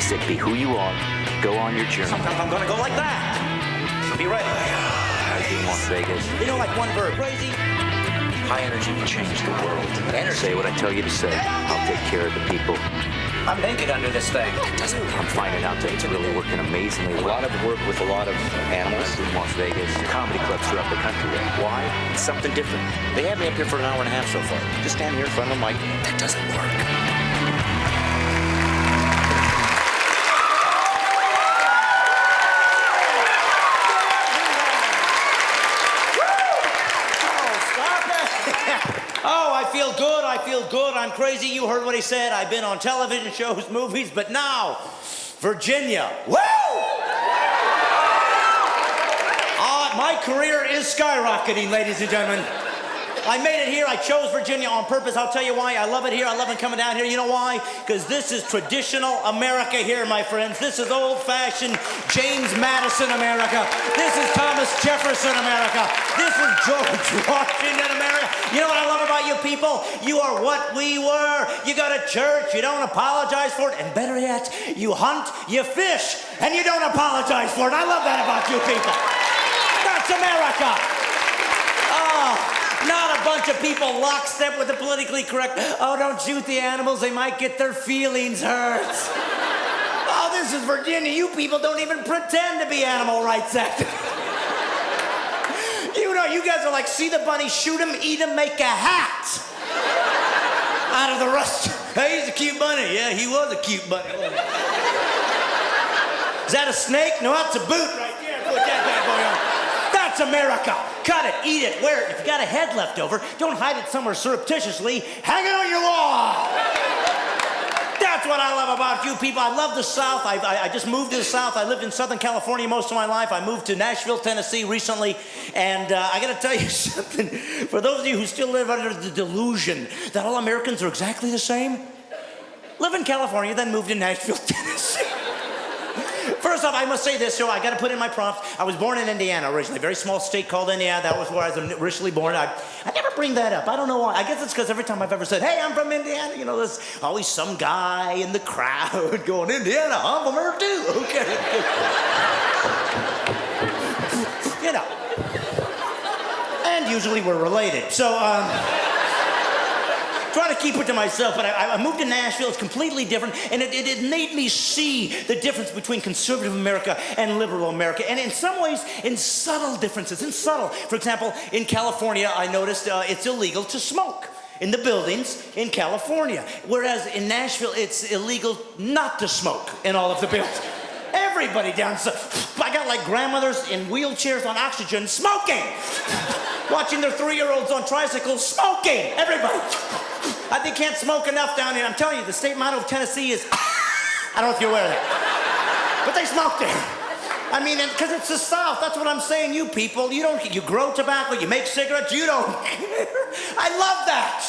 He said, be who you are, go on your journey. Sometimes I'm gonna go like that. Be ready. In Las Vegas. You know, like one verb. Crazy. High energy can change the world. Energy. Say what I tell you to say. I'll take care of the people. I'm naked under this thing. I'm finding out that it's really working amazingly well. A lot of work with a lot of animals. In Las Vegas, comedy clubs throughout the country. Why? It's something different. They had me up here for an hour and a half so far. Just stand here in front of a mic. That doesn't work. Oh, I feel good, I feel good, I'm crazy. You heard what he said. I've been on television shows, movies, but now, Virginia. Woo! My career is skyrocketing, ladies and gentlemen. I made it here. I chose Virginia on purpose. I'll tell you why. I love it here. I love it coming down here. You know why? Because this is traditional America here, my friends. This is old-fashioned James Madison America. This is Thomas Jefferson America. This is George Washington America. You know what I love about you people? You are what we were. You go to church. You don't apologize for it. And better yet, you hunt, you fish, and you don't apologize for it. I love that about you people. That's America. Oh. Not a bunch of people lockstep with the politically correct. Oh, don't shoot the animals. They might get their feelings hurt. Oh, this is Virginia. You people don't even pretend to be animal rights activists. You know, you guys are like, see the bunny, shoot him, eat him, make a hat out of the rust. Hey, he's a cute bunny. Yeah, he was a cute bunny. Is that a snake? No, that's a boot right there. Put that bad boy on. That's America. Cut it, eat it, wear it. If you got a head left over, don't hide it somewhere surreptitiously. Hang it on your wall. That's what I love about you people. I love the South. I just moved to the South. I lived in Southern California most of my life. I moved to Nashville, Tennessee recently. And I got to tell you something. For those of you who still live under the delusion that all Americans are exactly the same, live in California, then move to Nashville, Tennessee. First off, I must say this, so I got to put in my prompts. I was born in Indiana originally, a very small state called Indiana. That was where I was originally born. I never bring that up. I don't know why. I guess it's because every time I've ever said, hey, I'm from Indiana, you know, there's always some guy in the crowd going, Indiana, I'm from there too. Okay. You know. And usually we're related. So, trying to keep it to myself, but I moved to Nashville. It's completely different, and it made me see the difference between conservative America and liberal America, and in some ways, in subtle differences, For example, in California, I noticed it's illegal to smoke in the buildings in California, whereas in Nashville, it's illegal not to smoke in all of the buildings. Everybody down south. I got like grandmothers in wheelchairs on oxygen smoking. Watching their 3-year-olds on tricycles smoking. Everybody. They can't smoke enough down here. I'm telling you, the state motto of Tennessee is, I don't know if you're aware of that, but they smoke there. I mean, because it's the South. That's what I'm saying, you people. You grow tobacco, you make cigarettes, you don't care. I love that.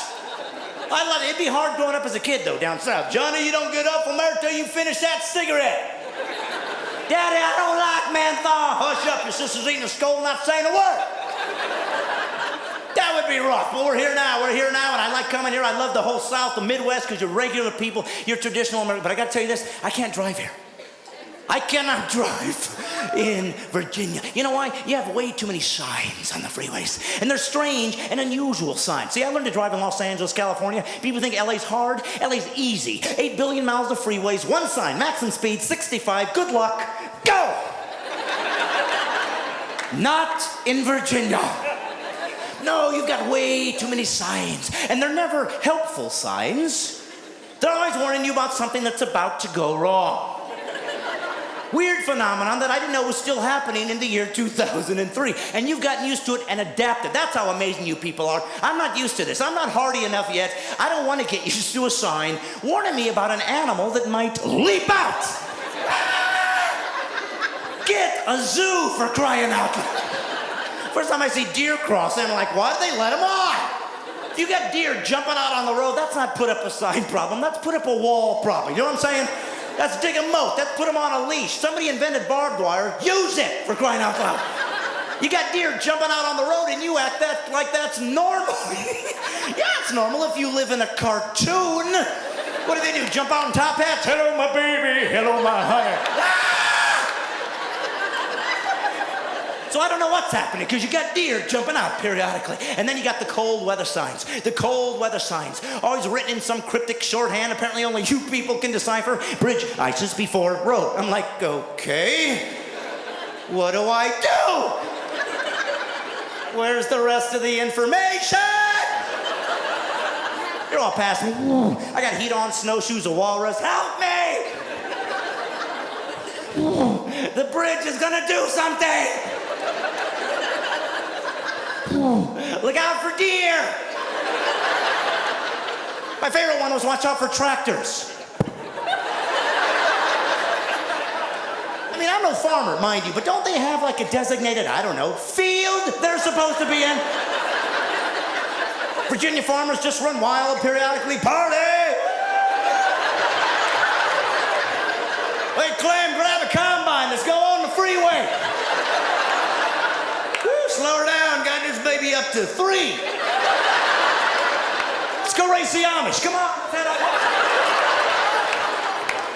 I love it. It'd be hard growing up as a kid, though, down south. Johnny, you don't get up from there till you finish that cigarette. Daddy, I don't like menthol. Hush up, your sister's eating a skull, not saying a word. That would be rough, but we're here now, and I like coming here. I love the whole South, the Midwest, because you're regular people, you're traditional American. But I gotta tell you this, I can't drive here. I cannot drive in Virginia. You know why? You have way too many signs on the freeways, and they're strange and unusual signs. See, I learned to drive in Los Angeles, California. People think LA's hard. LA's easy. 8 billion miles of freeways, one sign, maximum speed, 65, good luck, go! Not in Virginia. No, you've got way too many signs, and they're never helpful signs. They're always warning you about something that's about to go wrong. Weird phenomenon that I didn't know was still happening in the year 2003, and you've gotten used to it and adapted. That's how amazing you people are. I'm not used to this. I'm not hardy enough yet. I don't want to get used to a sign warning me about an animal that might leap out. Get a zoo, for crying out loud. First time I see deer crossing, I'm like, what? They let them on. If you got deer jumping out on the road, that's not put up a sign problem. That's put up a wall problem. You know what I'm saying? That's dig a moat. That's put them on a leash. Somebody invented barbed wire. Use it, for crying out loud. You got deer jumping out on the road and you act like that's normal. Yeah, it's normal if you live in a cartoon. What do? Jump out in top hats? Hello, my baby. Hello, my honey. Ah! So I don't know what's happening, because you got deer jumping out periodically. And then you got the cold weather signs. The cold weather signs. Always written in some cryptic shorthand. Apparently only you people can decipher. Bridge ices before road. I'm like, okay. What do I do? Where's the rest of the information? You're all past me. I got heat on, snowshoes, a walrus. Help me! The bridge is gonna do something! Look out for deer! My favorite one was watch out for tractors. I mean, I'm no farmer, mind you, but don't they have like a designated, I don't know, field they're supposed to be in? Virginia farmers just run wild periodically. Party! Hey, Clem, grab a combine. Let's go on the freeway. Woo, slow her down. Got this baby up to 3. Let's go race the Amish. Come on.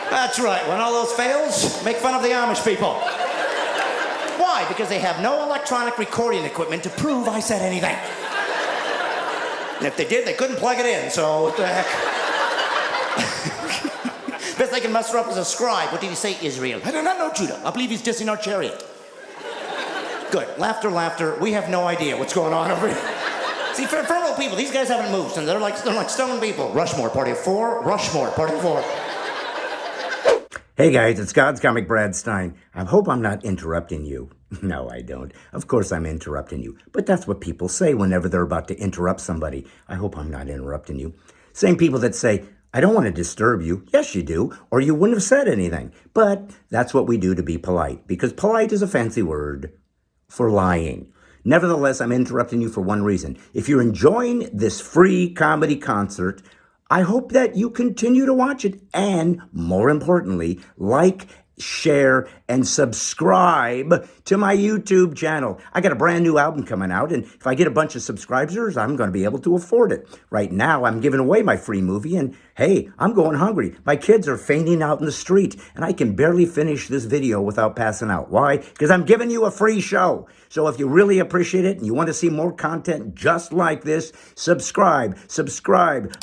That's right. When all those fails, make fun of the Amish people. Why? Because they have no electronic recording equipment to prove I said anything. And if they did, they couldn't plug it in, so what the heck? Best they can muster up as a scribe. What did he say, Israel? I do not know, Judah. I believe he's dissing our chariot. Good. Laughter, laughter. We have no idea what's going on over here. See, for old people, these guys haven't moved, and they're like stone people. Rushmore, party of 4. Rushmore, party of 4. Hey guys, it's God's Comic Brad Stine. I hope I'm not interrupting you. No, I don't. Of course I'm interrupting you. But that's what people say whenever they're about to interrupt somebody. I hope I'm not interrupting you. Same people that say, I don't want to disturb you. Yes, you do. Or you wouldn't have said anything. But that's what we do to be polite. Because polite is a fancy word for lying. Nevertheless, I'm interrupting you for one reason. If you're enjoying this free comedy concert, I hope that you continue to watch it and, more importantly, like, share, and subscribe to my YouTube channel. I got a brand new album coming out, and if I get a bunch of subscribers, I'm going to be able to afford it. Right now, I'm giving away my free movie, and hey, I'm going hungry. My kids are fainting out in the street, and I can barely finish this video without passing out. Why? Because I'm giving you a free show. So if you really appreciate it and you want to see more content just like this, subscribe,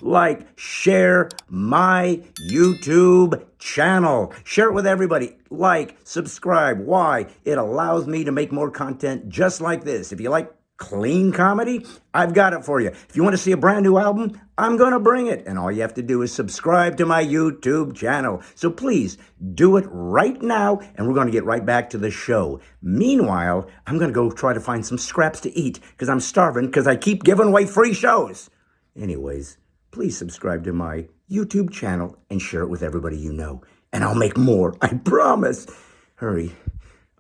like, share my YouTube channel. Share it with everybody. Like, subscribe. Why? It allows me to make more content just like this. If you like clean comedy, I've got it for you. If you want to see a brand new album, I'm going to bring it. And all you have to do is subscribe to my YouTube channel. So please do it right now, and we're going to get right back to the show. Meanwhile, I'm going to go try to find some scraps to eat because I'm starving because I keep giving away free shows. Anyways, please subscribe to my YouTube channel and share it with everybody you know. And I'll make more, I promise. Hurry,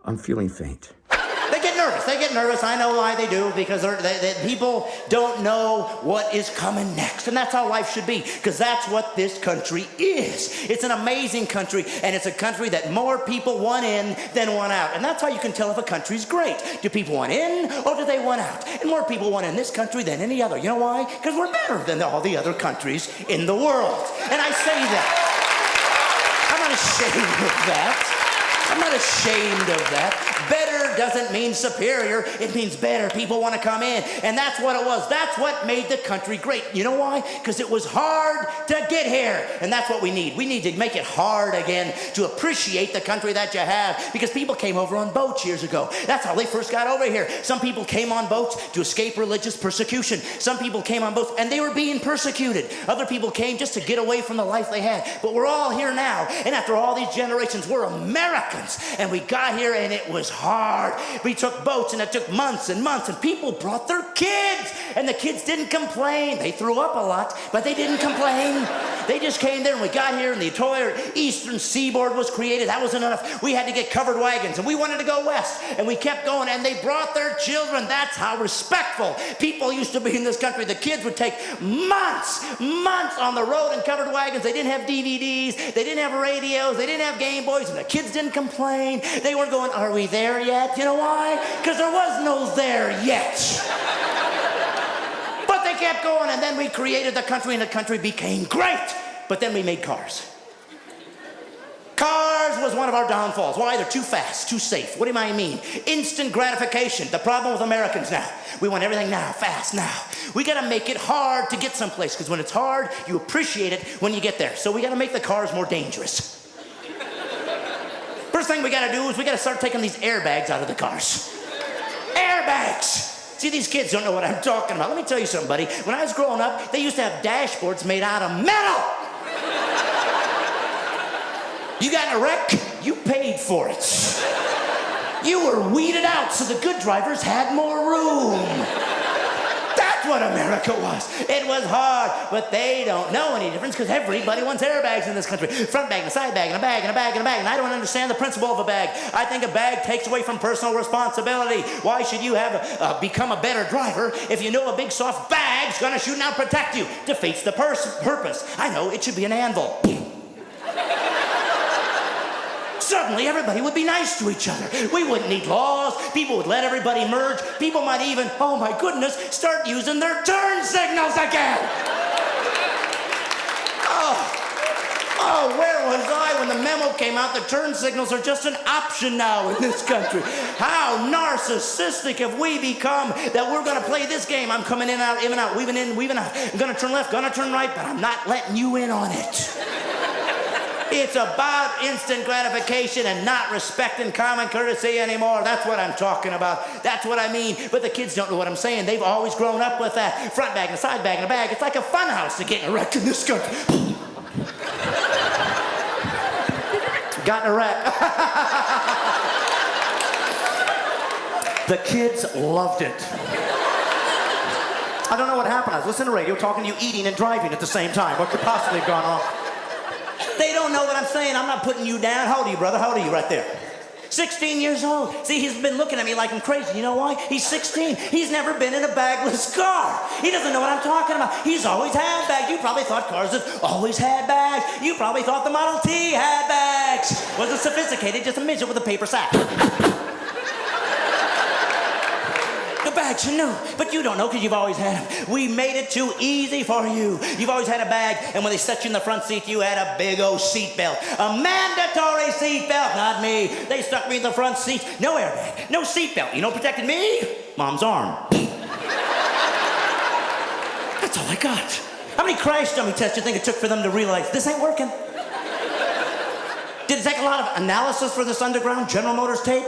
I'm feeling faint. They get nervous. I know why they do, because people don't know what is coming next. And that's how life should be, because that's what this country is. It's an amazing country, and it's a country that more people want in than want out. And that's how you can tell if a country's great. Do people want in, or do they want out? And more people want in this country than any other. You know why? Because we're better than all the other countries in the world. And I say that. I'm not ashamed of that. I'm not ashamed of that. Better doesn't mean superior. It means better. People want to come in. And that's what it was. That's what made the country great. You know why? Because it was hard to get here. And that's what we need. We need to make it hard again to appreciate the country that you have. Because people came over on boats years ago. That's how they first got over here. Some people came on boats to escape religious persecution. Some people came on boats and they were being persecuted. Other people came just to get away from the life they had. But we're all here now. And after all these generations, we're Americans. And we got here and it was hard. We took boats and it took months and months, and people brought their kids, and the kids didn't complain. They threw up a lot, but they didn't complain. They just came there, and we got here, and the entire eastern seaboard was created. That wasn't enough. We had to get covered wagons, and we wanted to go west, and we kept going, and they brought their children. That's how respectful people used to be in this country. The kids would take months on the road in covered wagons. They didn't have DVDs. They didn't have radios. They didn't have Game Boys, and the kids didn't complain. They weren't going, are we there yet? You know why? Because there was no there yet. But they kept going, and then we created the country, and the country became great. but then we made cars. Cars was one of our downfalls. Why? They're too fast, too safe. What do I mean? Instant gratification. The problem with Americans now. We want everything now, fast now. We gotta make it hard to get someplace, because when it's hard, you appreciate it when you get there. So we gotta make the cars more dangerous. First thing we gotta do is we gotta start taking these airbags out of the cars. Airbags! See, these kids don't know what I'm talking about. Let me tell you something, buddy. When I was growing up, they used to have dashboards made out of metal. You got in a wreck, you paid for it. You were weeded out so the good drivers had more room. That's what America was. It was hard, but they don't know any difference because everybody wants airbags in this country. Front bag, and a side bag, and a bag, and a bag, and a bag. And I don't understand the principle of a bag. I think a bag takes away from personal responsibility. Why should you have become a better driver if you know a big soft bag's gonna shoot and out protect you? Defeats the purpose. I know, it should be an anvil. Suddenly, everybody would be nice to each other. We wouldn't need laws. People would let everybody merge. People might even, oh my goodness, start using their turn signals again. Oh, where was I when the memo came out that turn signals are just an option now in this country? How narcissistic have we become that we're going to play this game? I'm coming in, out, weaving in, weaving out. I'm going to turn left, going to turn right, but I'm not letting you in on it. It's about instant gratification and not respecting common courtesy anymore. That's what I'm talking about. That's what I mean. But the kids don't know what I'm saying. They've always grown up with that. Front bag and a side bag and a bag. It's like a fun house to get in a wreck in this country. Got in a wreck. The kids loved it. I don't know what happened. I was listening to radio, talking to you, eating and driving at the same time. What could possibly have gone on? They don't know what I'm saying. I'm not putting you down. How old are you, brother? How old are you right there? 16 years old. See, he's been looking at me like I'm crazy. You know why? He's 16. He's never been in a bagless car. He doesn't know what I'm talking about. He's always had bags. You probably thought cars have always had bags. You probably thought the Model T had bags. Wasn't sophisticated, just a midget with a paper sack. Bags you knew, but you don't know because you've always had them. We made it too easy for you. You've always had a bag, and when they set you in the front seat, you had a big old seat belt. A mandatory seat belt, not me. They stuck me in the front seat. No airbag, no seat belt. You know what protected me? Mom's arm. That's all I got. How many crash dummy tests do you think it took for them to realize this ain't working? Did it take a lot of analysis for this underground General Motors tape?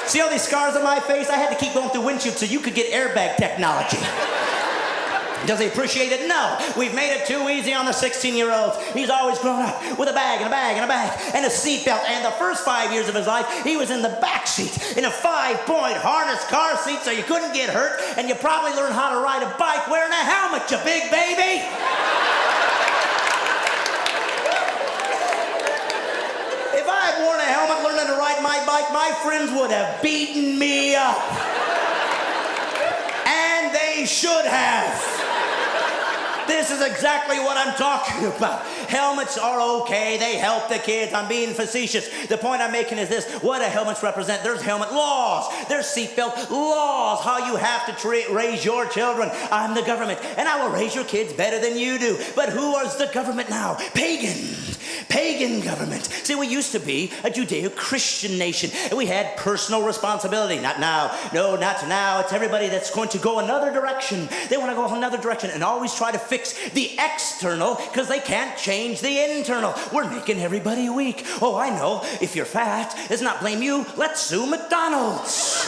See all these scars on my face? I had to keep going through windshield so you could get airbag technology. Does he appreciate it? No. We've made it too easy on the 16-year-olds. He's always grown up with a bag and a bag and a bag and a seatbelt. And the first 5 years of his life, he was in the back seat in a 5-point harness car seat so you couldn't get hurt. And you probably learned how to ride a bike wearing a helmet, you big baby. If I had worn a helmet learning to ride my bike, my friends would have beaten me up. And they should have. This is exactly what I'm talking about. Helmets are okay. They help the kids. I'm being facetious. The point I'm making is this. What do helmets represent? There's helmet laws. There's seatbelt laws. How you have to raise your children. I'm the government, and I will raise your kids better than you do. But who is the government now? Pagans. Pagan government. See, we used to be a Judeo-Christian nation, and we had personal responsibility. Not now. No, not now. It's everybody that's going to go another direction. They want to go another direction and always try to fix the external because they can't change the internal. We're making everybody weak. Oh, I know. If you're fat, let's not blame you. Let's sue McDonald's.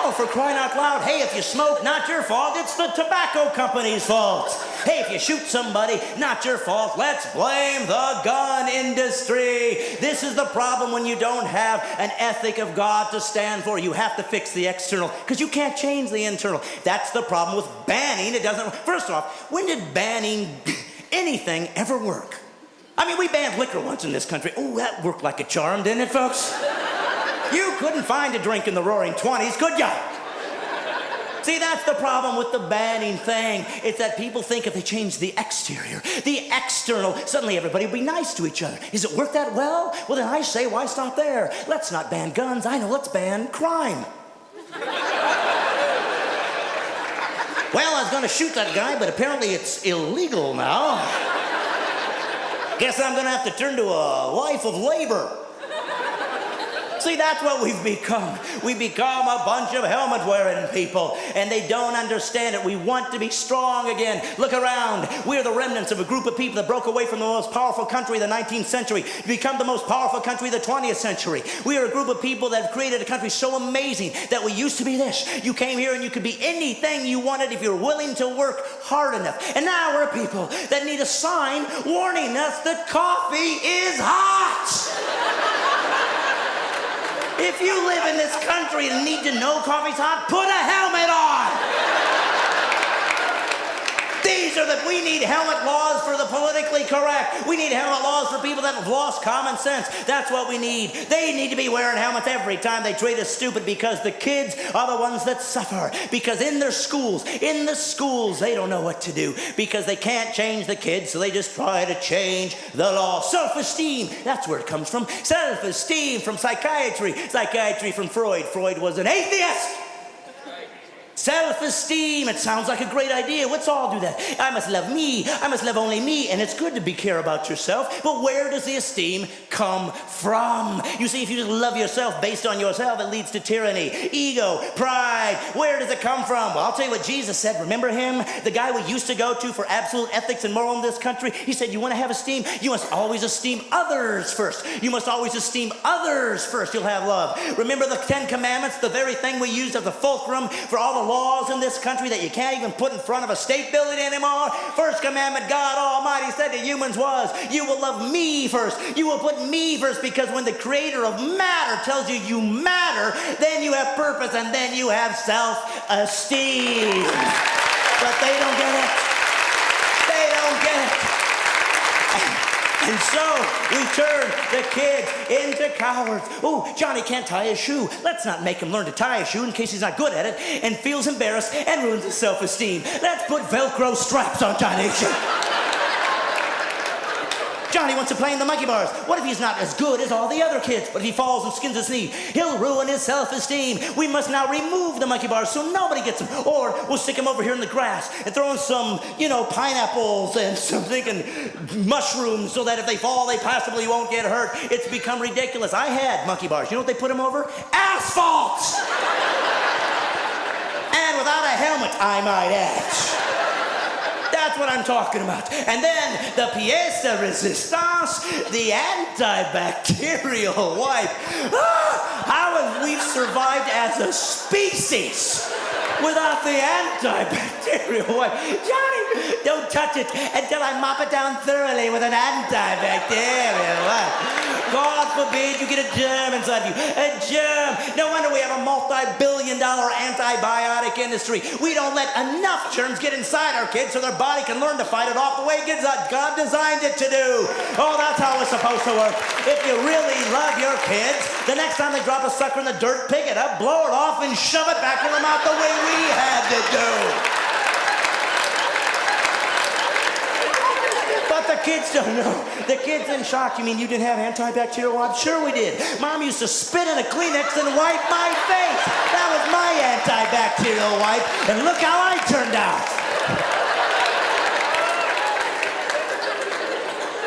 Oh, for crying out loud. Hey, if you smoke, not your fault. It's the tobacco company's fault. Hey, if you shoot somebody, not your fault. Let's blame the gun industry. This is the problem when you don't have an ethic of God to stand for. You have to fix the external because you can't change the internal. That's the problem with banning. It doesn't. First off, when did banning anything ever work? I mean, we banned liquor once in this country. Oh, that worked like a charm, didn't it, folks? You couldn't find a drink in the roaring 20s, could ya? See, that's the problem with the banning thing. It's that people think if they change the exterior, the external, suddenly everybody will be nice to each other. Does it work that well? Well, then I say, why stop there? Let's not ban guns. I know, let's ban crime. Well, I was gonna shoot that guy, but apparently it's illegal now. Guess I'm gonna have to turn to a life of labor. See, that's what we've become. We become a bunch of helmet-wearing people, and they don't understand it. We want to be strong again. Look around. We're the remnants of a group of people that broke away from the most powerful country of the 19th century to become the most powerful country of the 20th century. We are a group of people that have created a country so amazing that we used to be this. You came here and you could be anything you wanted if you're willing to work hard enough. And now we're people that need a sign warning us that coffee is hot. If you live in this country and need to know coffee's hot, put a helmet on. We need helmet laws for the politically correct. We need helmet laws for people that have lost common sense. That's what we need. They need to be wearing helmets every time they treat us stupid, because the kids are the ones that suffer. Because in the schools, they don't know what to do, because they can't change the kids, so they just try to change the law. Self-esteem, that's where it comes from. Self-esteem from psychiatry. Psychiatry from Freud. Freud was an atheist. Self-esteem, it sounds like a great idea. Let's all do that. I must love me. I must love only me. And it's good to care about yourself, but where does the esteem come from? You see, if you just love yourself based on yourself, it leads to tyranny, ego, pride. Where does it come from? Well, I'll tell you what Jesus said. Remember him? The guy we used to go to for absolute ethics and moral in this country? He said, you want to have esteem? You must always esteem others first. You must always esteem others first. You'll have love. Remember the 10 Commandments, the very thing we used as a fulcrum for all the laws in this country that you can't even put in front of a state building anymore? First commandment God Almighty said to humans was, you will love me first. You will put me first, because when the creator of matter tells you you matter, then you have purpose, and then you have self-esteem. But they don't get it. They don't get it. And so we turn the kids into cowards. Oh, Johnny can't tie his shoe. Let's not make him learn to tie his shoe in case he's not good at it and feels embarrassed and ruins his self-esteem. Let's put Velcro stripes on Johnny's shoe. Johnny wants to play in the monkey bars. What if he's not as good as all the other kids? What if he falls and skins his knee? He'll ruin his self-esteem. We must now remove the monkey bars so nobody gets them. Or we'll stick them over here in the grass and throw in some, pineapples and some thinking mushrooms so that if they fall, they possibly won't get hurt. It's become ridiculous. I had monkey bars. You know what they put them over? Asphalt! And without a helmet, I might add. That's what I'm talking about. And then the pièce de résistance, the antibacterial wipe. How have we survived as a species without the antibacterial wipe? Johnny, don't touch it until I mop it down thoroughly with an antibacterial wipe. God forbid you get a germ inside you. A germ. No wonder we have a multi-billion-dollar antibiotic industry. We don't let enough germs get inside our kids so their body can learn to fight it off the way God designed it to do. Oh, that's how it's supposed to work. If you really love your kids, the next time they drop a sucker in the dirt, pick it up, blow it off, and shove it back in their mouth the way we had to do. But the kids don't know. The kids in shock. You mean you didn't have antibacterial wipes? Sure we did. Mom used to spit in a Kleenex and wipe my face. That was my antibacterial wipe. And look how I turned out.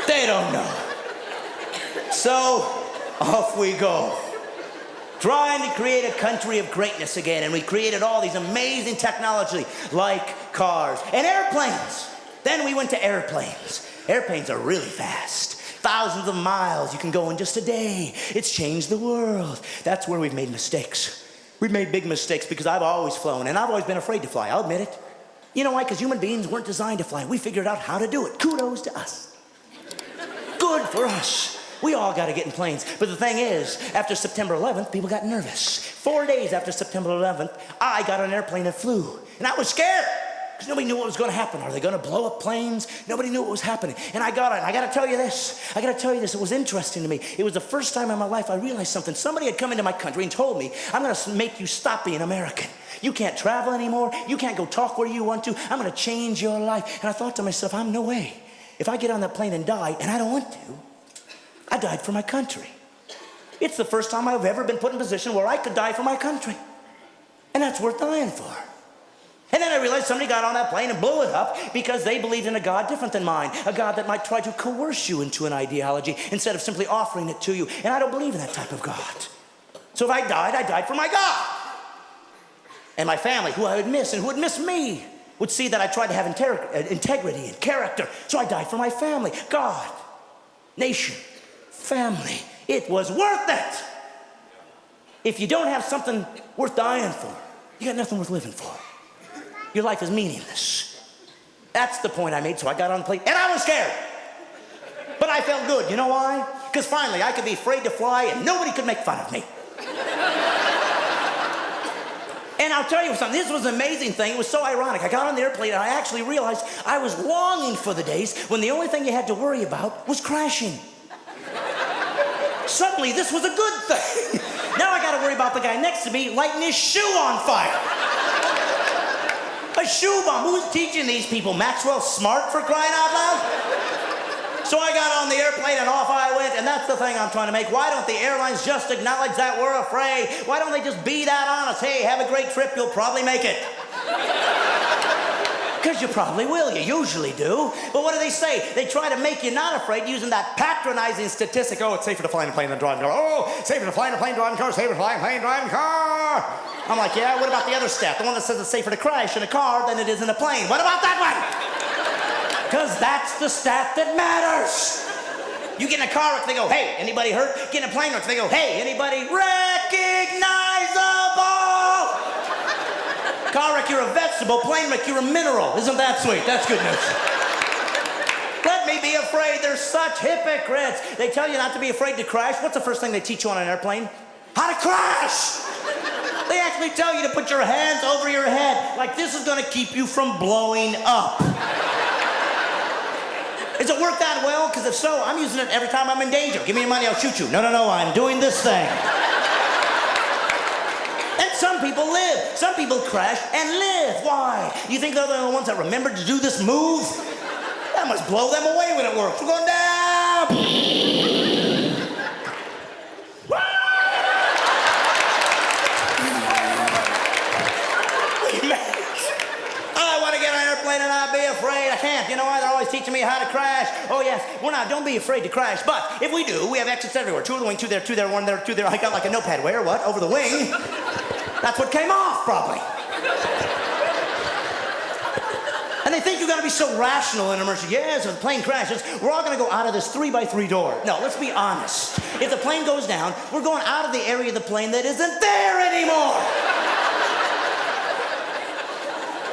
They don't know. So off we go. Trying to create a country of greatness again. And we created all these amazing technology like cars and airplanes. Then we went to airplanes. Airplanes are really fast. Thousands of miles you can go in just a day. It's changed the world. That's where we've made mistakes. We've made big mistakes because I've always flown, and I've always been afraid to fly. I'll admit it. You know why? Because human beings weren't designed to fly. We figured out how to do it. Kudos to us. Good for us. We all got to get in planes. But the thing is, after September 11th, people got nervous. 4 days after September 11th, I got on an airplane and flew. And I was scared. Because nobody knew what was going to happen. Are they going to blow up planes? Nobody knew what was happening. And I got on. I got to tell you this. It was interesting to me. It was the first time in my life I realized something. Somebody had come into my country and told me, I'm going to make you stop being American. You can't travel anymore. You can't go talk where you want to. I'm going to change your life. And I thought to myself, I'm no way. If I get on that plane and die, and I don't want to, I died for my country. It's the first time I've ever been put in a position where I could die for my country. And that's worth dying for. And then I realized somebody got on that plane and blew it up because they believed in a God different than mine, a God that might try to coerce you into an ideology instead of simply offering it to you. And I don't believe in that type of God. So if I died for my God. And my family, who I would miss and who would miss me, would see that I tried to have integrity and character. So I died for my family, God, nation, family. It was worth it. If you don't have something worth dying for, you got nothing worth living for. Your life is meaningless. That's the point I made, so I got on the plane, and I was scared. But I felt good, you know why? Because finally I could be afraid to fly and nobody could make fun of me. And I'll tell you something, this was an amazing thing. It was so ironic. I got on the airplane and I actually realized I was longing for the days when the only thing you had to worry about was crashing. Suddenly, this was a good thing. Now I got to worry about the guy next to me lighting his shoe on fire. A shoe bomb. Who's teaching these people? Maxwell Smart, for crying out loud? So I got on the airplane and off I went, and that's the thing I'm trying to make. Why don't the airlines just acknowledge that we're afraid? Why don't they just be that honest? Hey, have a great trip, you'll probably make it. Because you probably will, you usually do. But what do they say? They try to make you not afraid using that patronizing statistic. Oh, it's safer to fly in a plane than drive a car. Oh, safer to fly in a plane, driving a car, safer to fly in a plane, driving a car. I'm like, yeah, what about the other stat? The one that says it's safer to crash in a car than it is in a plane. What about that one? Because that's the stat that matters. You get in a car wreck, they go, hey, anybody hurt? Get in a plane wreck, they go, hey, anybody recognizable? Car wreck, you're a vegetable. Plane wreck, you're a mineral. Isn't that sweet? That's good news. Let me be afraid. They're such hypocrites. They tell you not to be afraid to crash. What's the first thing they teach you on an airplane? How to crash. They actually tell you to put your hands over your head, like this is going to keep you from blowing up. Has it worked that well? Because if so, I'm using it every time I'm in danger. Give me your money, I'll shoot you. No, I'm doing this thing. And some people live. Some people crash and live. Why? You think they're the ones that remembered to do this move? That must blow them away when it works. We're going down. And I'd be afraid. I can't. You know why? They're always teaching me how to crash. Oh, yes. We're not. Don't be afraid to crash. But if we do, we have exits everywhere. Two on the wing, two there, one there, two there. I got like a notepad. Where? What? Over the wing? That's what came off, probably. And they think you're going to be so rational in an emergency. Yes, if the plane crashes, we're all going to go out of this 3x3 door. No, let's be honest. If the plane goes down, we're going out of the area of the plane that isn't there anymore.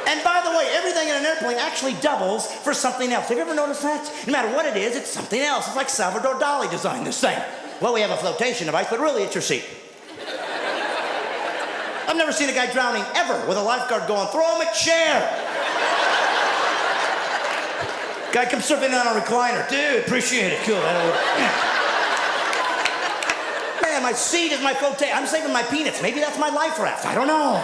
And by the way, everything in an airplane actually doubles for something else. Have you ever noticed that? No matter what it is, it's something else. It's like Salvador Dali designed this thing. Well, we have a flotation device, but really it's your seat. I've never seen a guy drowning ever with a lifeguard going, throw him a chair. Guy comes surfing on a recliner. Dude, appreciate it. Cool. Man, my seat is my flotation. I'm saving my peanuts. Maybe that's my life raft. I don't know.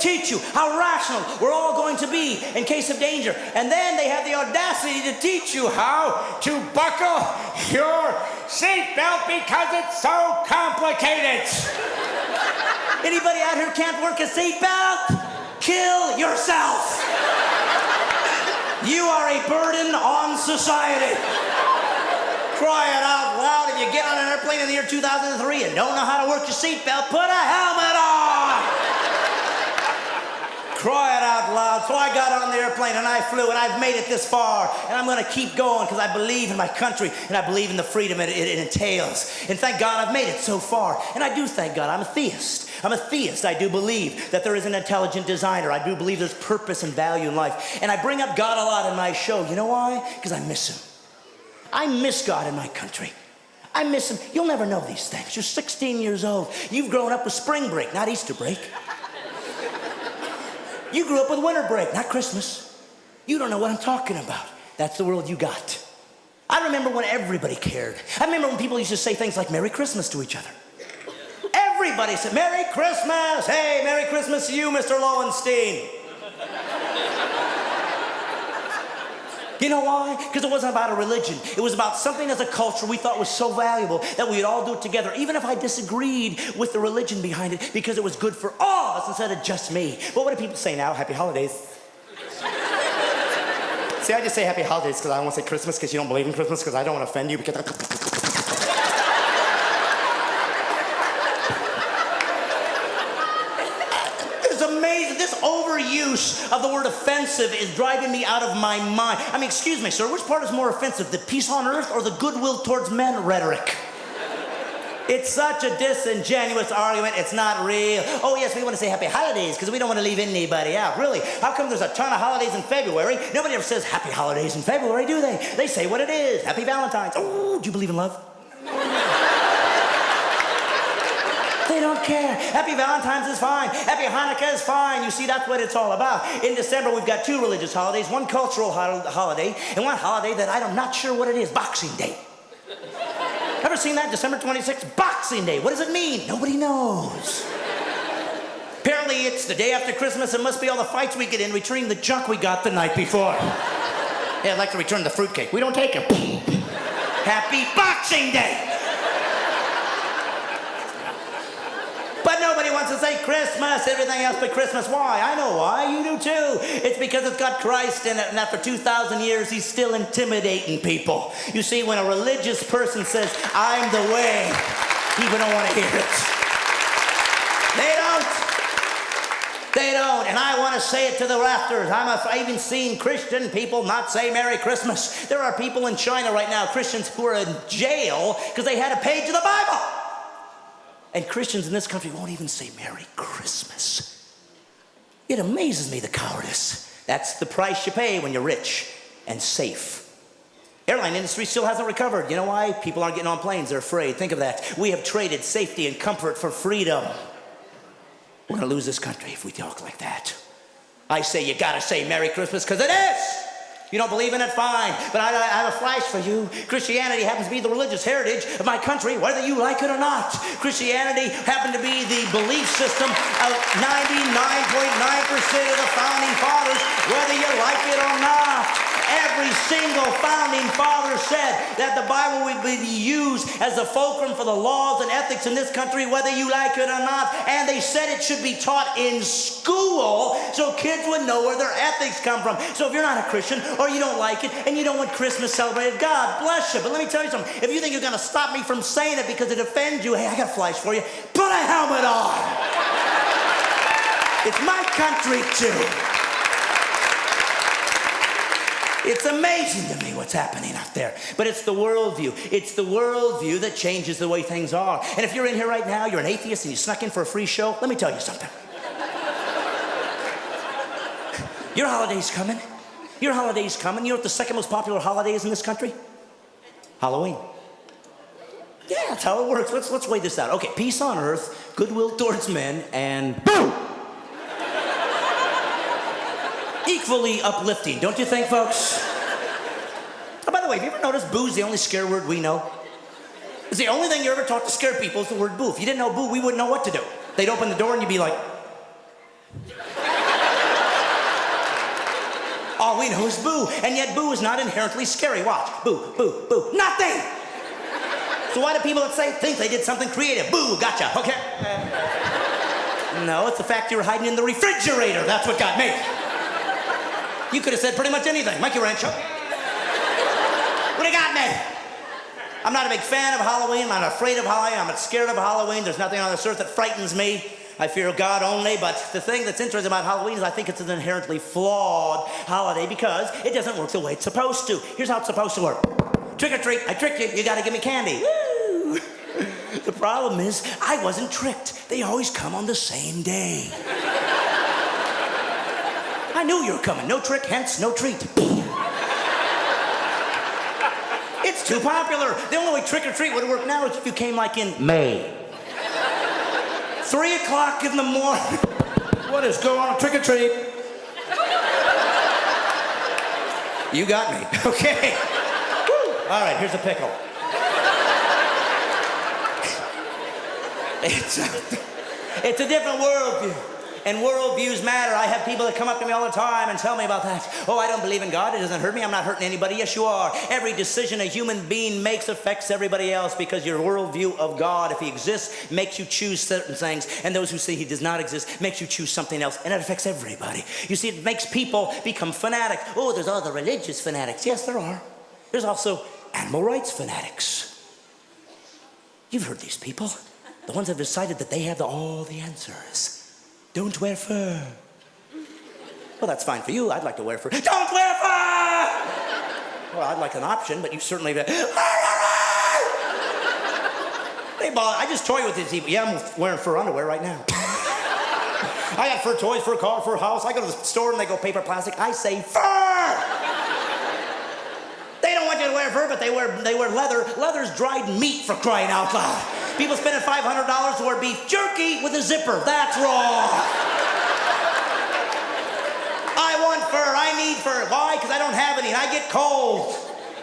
Teach you how rational we're all going to be in case of danger. And then they have the audacity to teach you how to buckle your seatbelt because it's so complicated. Anybody out here can't work a seatbelt? Kill yourself. You are a burden on society. Cry it out loud. If you get on an airplane in the year 2003 and don't know how to work your seatbelt, put a helmet on. Cry it out loud. So I got on the airplane and I flew and I've made it this far and I'm going to keep going because I believe in my country and I believe in the freedom it entails. And thank God I've made it so far. And I do thank God. I'm a theist. I do believe that there is an intelligent designer. I do believe there's purpose and value in life. And I bring up God a lot in my show. You know why? Because I miss him. I miss God in my country. I miss him. You'll never know these things. You're 16 years old. You've grown up with spring break, not Easter break. You grew up with winter break, not Christmas. You don't know what I'm talking about. That's the world you got. I remember when everybody cared. I remember when people used to say things like Merry Christmas to each other. Everybody said, Merry Christmas. Hey, Merry Christmas to you, Mr. Lowenstein. You know why? Because it wasn't about a religion. It was about something as a culture we thought was so valuable that we'd all do it together, even if I disagreed with the religion behind it, because it was good for all of us instead of just me. But what do people say now? Happy holidays. See, I just say happy holidays because I don't want to say Christmas because you don't believe in Christmas, because I don't want to offend you because... This overuse of the word offensive is driving me out of my mind. I mean, excuse me, sir, which part is more offensive, the peace on earth or the goodwill towards men rhetoric? It's such a disingenuous argument, it's not real. Oh yes, we want to say happy holidays because we don't want to leave anybody out. Really, how come there's a ton of holidays in February? Nobody ever says happy holidays in February, do they? They say what it is, happy Valentine's. Oh, do you believe in love? They don't care. Happy Valentine's is fine. Happy Hanukkah is fine. You see, that's what it's all about. In December, we've got two religious holidays, one cultural holiday, and one holiday that I'm not sure what it is, Boxing Day. Ever seen that? December 26th, Boxing Day. What does it mean? Nobody knows. Apparently, it's the day after Christmas. It must be all the fights we get in returning the junk we got the night before. Yeah, I'd like to return the fruitcake. We don't take it. Happy Boxing Day. But nobody wants to say Christmas, everything else but Christmas. Why? I know why. You do too. It's because it's got Christ in it, and after 2,000 years, he's still intimidating people. You see, when a religious person says, I'm the way, people don't want to hear it. They don't. They don't. And I want to say it to the rafters. I've even seen Christian people not say Merry Christmas. There are people in China right now, Christians, who are in jail because they had a page of the Bible. And Christians in this country won't even say Merry Christmas. It amazes me, the cowardice. That's the price you pay when you're rich and safe. Airline industry still hasn't recovered. You know why? People aren't getting on planes. They're afraid. Think of that. We have traded safety and comfort for freedom. We're going to lose this country if we talk like that. I say you got to say Merry Christmas because it is. You don't believe in it? Fine. But I have a flash for you. Christianity happens to be the religious heritage of my country, whether you like it or not. Christianity happened to be the belief system of 99.9% of the founding fathers, whether you like it or not. Every single founding father said that the Bible would be used as the fulcrum for the laws and ethics in this country, whether you like it or not. And they said it should be taught in school so kids would know where their ethics come from. So if you're not a Christian or you don't like it and you don't want Christmas celebrated, God bless you. But let me tell you something. If you think you're going to stop me from saying it because it offends you, hey, I got a flash for you. Put a helmet on. It's my country too. It's amazing to me what's happening out there. But it's the worldview. It's the worldview that changes the way things are. And if you're in here right now, you're an atheist and you snuck in for a free show, let me tell you something. Your holiday's coming. Your holiday's coming. You know what the second most popular holiday is in this country? Halloween. Yeah, that's how it works. Let's weigh this out. Okay, peace on earth, goodwill towards men, and boom! Equally uplifting, don't you think, folks? Oh, by the way, have you ever noticed boo's the only scare word we know? It's the only thing you ever taught to scare people is the word boo. If you didn't know boo, we wouldn't know what to do. They'd open the door and you'd be like... All we know is boo, and yet boo is not inherently scary. Watch, boo, boo, boo, nothing! So why do people that say think they did something creative? Boo, gotcha, okay? No, it's the fact you were hiding in the refrigerator. That's what got me. You could have said pretty much anything. Mikey Rancho. What do you got me? I'm not a big fan of Halloween. I'm not afraid of Halloween. I'm not scared of Halloween. There's nothing on this earth that frightens me. I fear God only. But the thing that's interesting about Halloween is I think it's an inherently flawed holiday because it doesn't work the way it's supposed to. Here's how it's supposed to work. Trick or treat. I tricked you. You got to give me candy. Woo! The problem is I wasn't tricked. They always come on the same day. I knew you were coming. No trick, hence no treat. It's too popular. The only way trick or treat would work now is if you came like in May. 3 o'clock in the morning. What is going on? Trick or treat. You got me. Okay. Woo. All right, here's a pickle. It's a different worldview. And Worldviews Matter. I have people that come up to me all the time and tell me about that. Oh, I don't believe in God. It doesn't hurt me. I'm not hurting anybody. Yes, you are. Every decision a human being makes affects everybody else because your worldview of God, if he exists, makes you choose certain things. And those who say he does not exist makes you choose something else. And it affects everybody. You see, it makes people become fanatic. Oh, there's other religious fanatics. Yes, there are. There's also animal rights fanatics. You've heard these people. The ones that have decided that they have all the answers. Don't wear fur. Well, that's fine for you. I'd like to wear fur. Don't wear fur! Well, I'd like an option, but you certainly... Hey, Bob, I just toy with these people. Yeah, I'm wearing fur underwear right now. I got fur toys, fur car, fur house. I go to the store and they go paper, plastic. I say fur! They don't want you to wear fur, but they wear leather. Leather's dried meat, for crying out loud. People spending $500 to wear beef jerky with a zipper. That's wrong. I want fur. I need fur. Why? Because I don't have any and I get cold.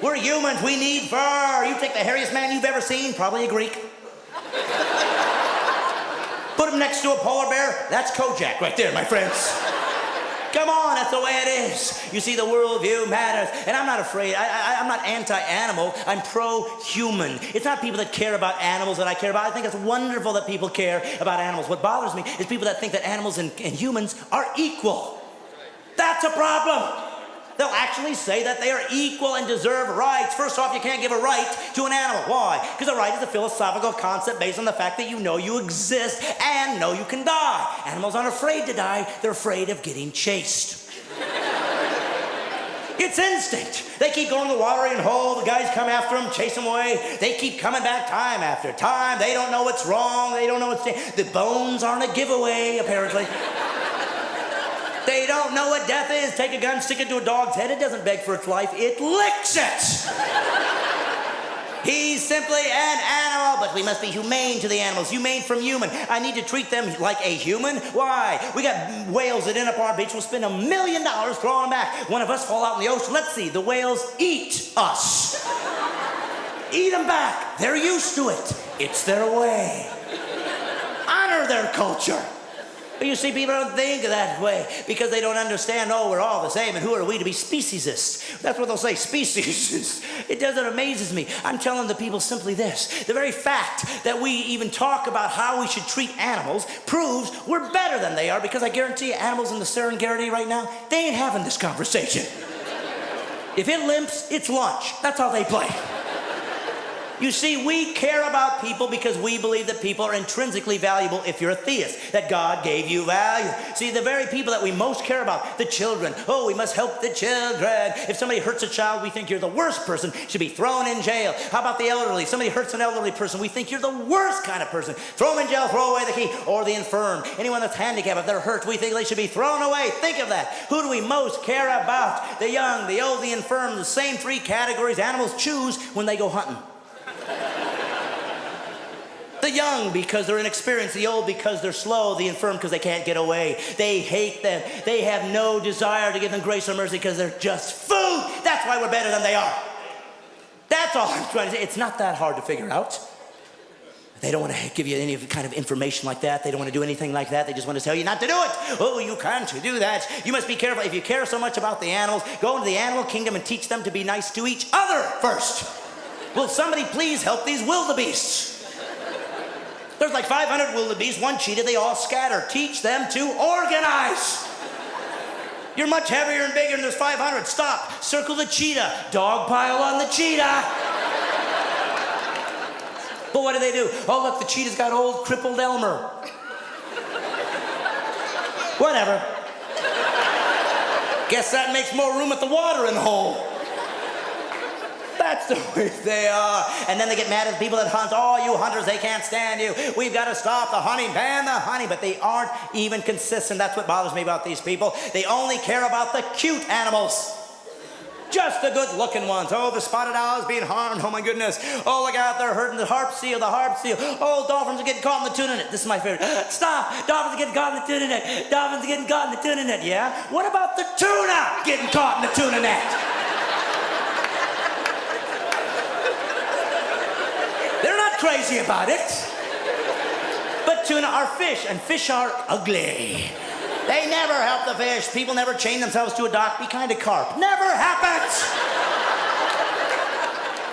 We're humans. We need fur. You take the hairiest man you've ever seen, probably a Greek. Put him next to a polar bear. That's Kojak right there, my friends. Come on, that's the way it is. You see, the worldview matters. And I'm not afraid. I'm not anti-animal. I'm pro-human. It's not people that care about animals that I care about. I think it's wonderful that people care about animals. What bothers me is people that think that animals and humans are equal. That's a problem. They'll actually say that they are equal and deserve rights. First off, you can't give a right to an animal. Why? Because a right is a philosophical concept based on the fact that you know you exist and know you can die. Animals aren't afraid to die. They're afraid of getting chased. It's instinct. They keep going to the watering hole. The guys come after them, chase them away. They keep coming back time after time. They don't know what's wrong. They don't know what's... The bones aren't a giveaway, apparently. They don't know what death is. Take a gun, stick it to a dog's head. It doesn't beg for its life. It licks it. He's simply an animal, but we must be humane to the animals. Humane from human. I need to treat them like a human. Why? We got whales that end up on our beach. We'll spend $1 million throwing them back. One of us fall out in the ocean. Let's see. The whales eat us. Eat them back. They're used to it. It's their way. Honor their culture. But you see, people don't think that way because they don't understand, oh, we're all the same, and who are we to be speciesists? That's what they'll say, speciesists. It does, it amazes me. I'm telling the people simply this. The very fact that we even talk about how we should treat animals proves we're better than they are, because I guarantee you, animals in the Serengeti right now, they ain't having this conversation. If it limps, it's lunch. That's how they play. You see, we care about people because we believe that people are intrinsically valuable if you're a theist, that God gave you value. See, the very people that we most care about, the children. Oh, we must help the children. If somebody hurts a child, we think you're the worst person, should be thrown in jail. How about the elderly? If somebody hurts an elderly person, we think you're the worst kind of person. Throw them in jail, throw away the key. Or the infirm. Anyone that's handicapped, if they're hurt, we think they should be thrown away. Think of that. Who do we most care about? The young, the old, the infirm, the same three categories animals choose when they go hunting. The young because they're inexperienced, the old because they're slow, the infirm because they can't get away. They hate them. They have no desire to give them grace or mercy because they're just food. That's why we're better than they are. That's all I'm trying to say. It's not that hard to figure out. They don't want to give you any kind of information like that. They don't want to do anything like that. They just want to tell you not to do it. Oh, you can't do that. You must be careful. If you care so much about the animals, go into the animal kingdom and teach them to be nice to each other first. Will somebody please help these wildebeests? There's like 500 wildebeest, one cheetah, they all scatter. Teach them to organize. You're much heavier and bigger than there's 500. Stop. Circle the cheetah. Dog pile on the cheetah. But what do? Oh, look, the cheetah's got old crippled Elmer. Whatever. Guess that makes more room at the watering hole. That's the way they are. And then they get mad at the people that hunt. Oh, you hunters, they can't stand you. We've got to stop the hunting, ban the hunting. But they aren't even consistent. That's what bothers me about these people. They only care about the cute animals. Just the good-looking ones. Oh, the spotted owl is being harmed. Oh, my goodness. Oh, look out, they're hurting the harp seal, Oh, dolphins are getting caught in the tuna net. This is my favorite. Stop. Dolphins are getting caught in the tuna net. Dolphins are getting caught in the tuna net, yeah? What about the tuna getting caught in the tuna net? They're not crazy about it. But tuna are fish, and fish are ugly. They never help the fish. People never chain themselves to a dock. Be kind to carp. Never happens.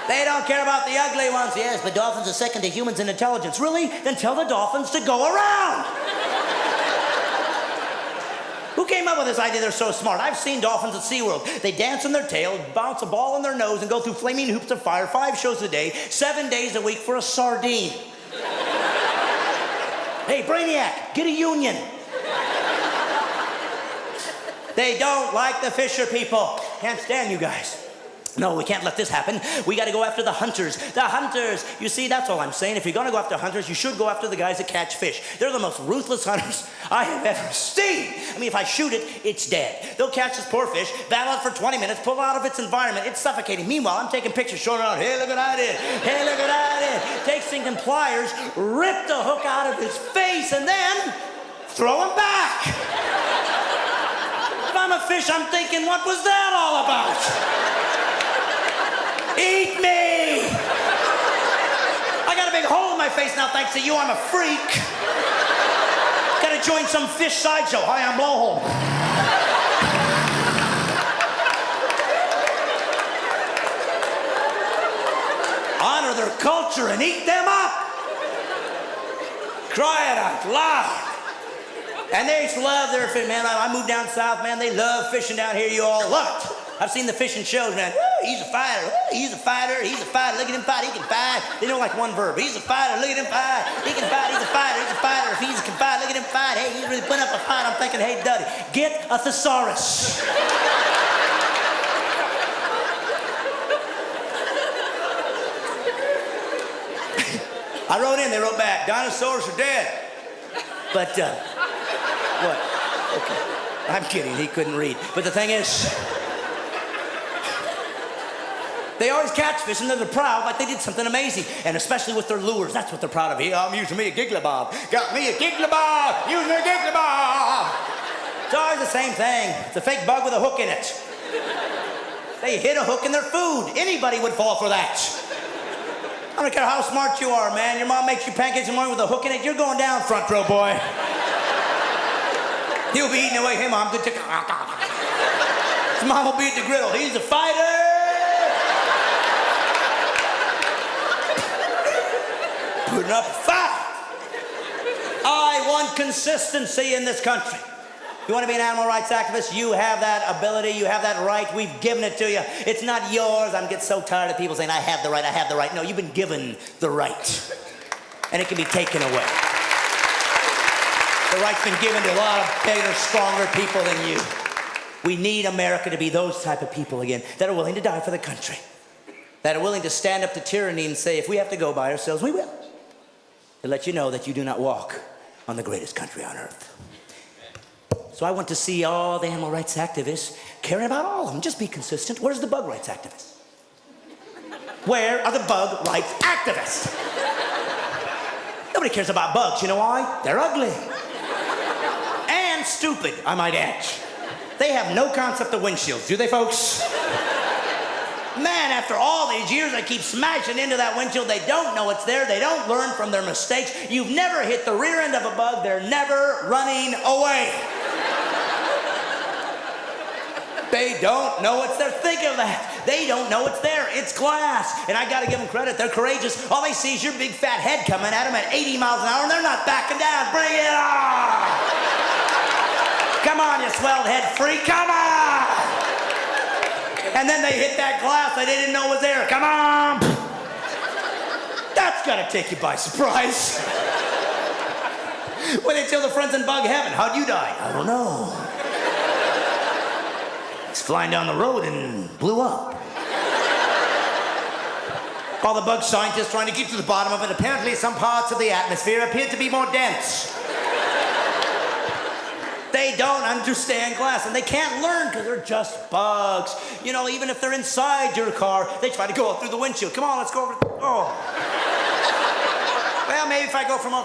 They don't care about the ugly ones. Yes, but dolphins are second to humans in intelligence. Really? Then tell the dolphins to go around. Who came up with this idea? They're so smart. I've seen dolphins at SeaWorld. They dance on their tail, bounce a ball on their nose, and go through flaming hoops of fire 5 shows a day, 7 days a week for a sardine. Hey, Brainiac, get a union. They don't like the fisher people. Can't stand you guys. No, we can't let this happen. We got to go after the hunters. The hunters. You see, that's all I'm saying. If you're going to go after hunters, you should go after the guys that catch fish. They're the most ruthless hunters I have ever seen. I mean, if I shoot it, it's dead. They'll catch this poor fish, battle it for 20 minutes, pull it out of its environment. It's suffocating. Meanwhile, I'm taking pictures, showing it out. Hey, look what I did. Hey, look what I did. Take stinking pliers, rip the hook out of his face, and then throw him back. If I'm a fish, I'm thinking, what was that all about? Eat me! I got a big hole in my face now thanks to you. I'm a freak. Gotta join some fish sideshow. Hi, I'm Blowhole. Honor their culture and eat them up. Cry it out loud. And they love their fish, man. I moved down south, man. They love fishing down here. You all love it. I've seen the fishing shows, man. Woo, he's a fighter. Woo, he's a fighter. He's a fighter. Look at him fight. He can fight. They know like one verb. He's a fighter. Look at him fight. He can fight. He's a fighter. He's a fighter. If he can fight, look at him fight. Hey, he's really putting up a fight. I'm thinking, hey, Duddy, get a thesaurus. I wrote in. They wrote back. Dinosaurs are dead. But what? Okay. I'm kidding, he couldn't read. But the thing is, they always catch fish and they're proud like they did something amazing. And especially with their lures, that's what they're proud of. I'm using me a giggly bob. Got me a giggly bob. Using a giggly bob. It's always the same thing. It's a fake bug with a hook in it. They hit a hook in their food. Anybody would fall for that. I don't care how smart you are, man. Your mom makes you pancakes in the morning with a hook in it. You're going down, front row boy. He'll be eating away. Hey, Mom, good chicken. His mom will be at the griddle. He's a fighter. Putting up a fight. I want consistency in this country. You want to be an animal rights activist? You have that ability. You have that right. We've given it to you. It's not yours. I get so tired of people saying, I have the right, I have the right. No, you've been given the right. And it can be taken away. The right's been given to a lot of bigger, stronger people than you. We need America to be those type of people again that are willing to die for the country, that are willing to stand up to tyranny and say, if we have to go by ourselves, we will. To let you know that you do not walk on the greatest country on earth. So I want to see all the animal rights activists caring about all of them. Just be consistent. Where's the bug rights activists? Where are the bug rights activists? Nobody cares about bugs. You know why? They're ugly. And stupid, I might add. They have no concept of windshields, do they, folks? Man, after all these years, they keep smashing into that windshield. They don't know it's there. They don't learn from their mistakes. You've never hit the rear end of a bug. They're never running away. They don't know it's there. Think of that. They don't know it's there. It's glass. And I got to give them credit. They're courageous. All they see is your big fat head coming at them at 80 miles an hour, and they're not backing down. Bring it on. Come on, you swelled head freak. Come on. And then they hit that glass that they didn't know was there. Come on. That's got to take you by surprise. When they tell the friends in bug heaven, how'd you die? I don't know. It's flying down the road and blew up. All the bug scientists trying to get to the bottom of it. Apparently some parts of the atmosphere appear to be more dense. They don't understand glass, and they can't learn because they're just bugs. You know, even if they're inside your car, they try to go up through the windshield. Come on, let's go over. Oh. Well, maybe if I go from up.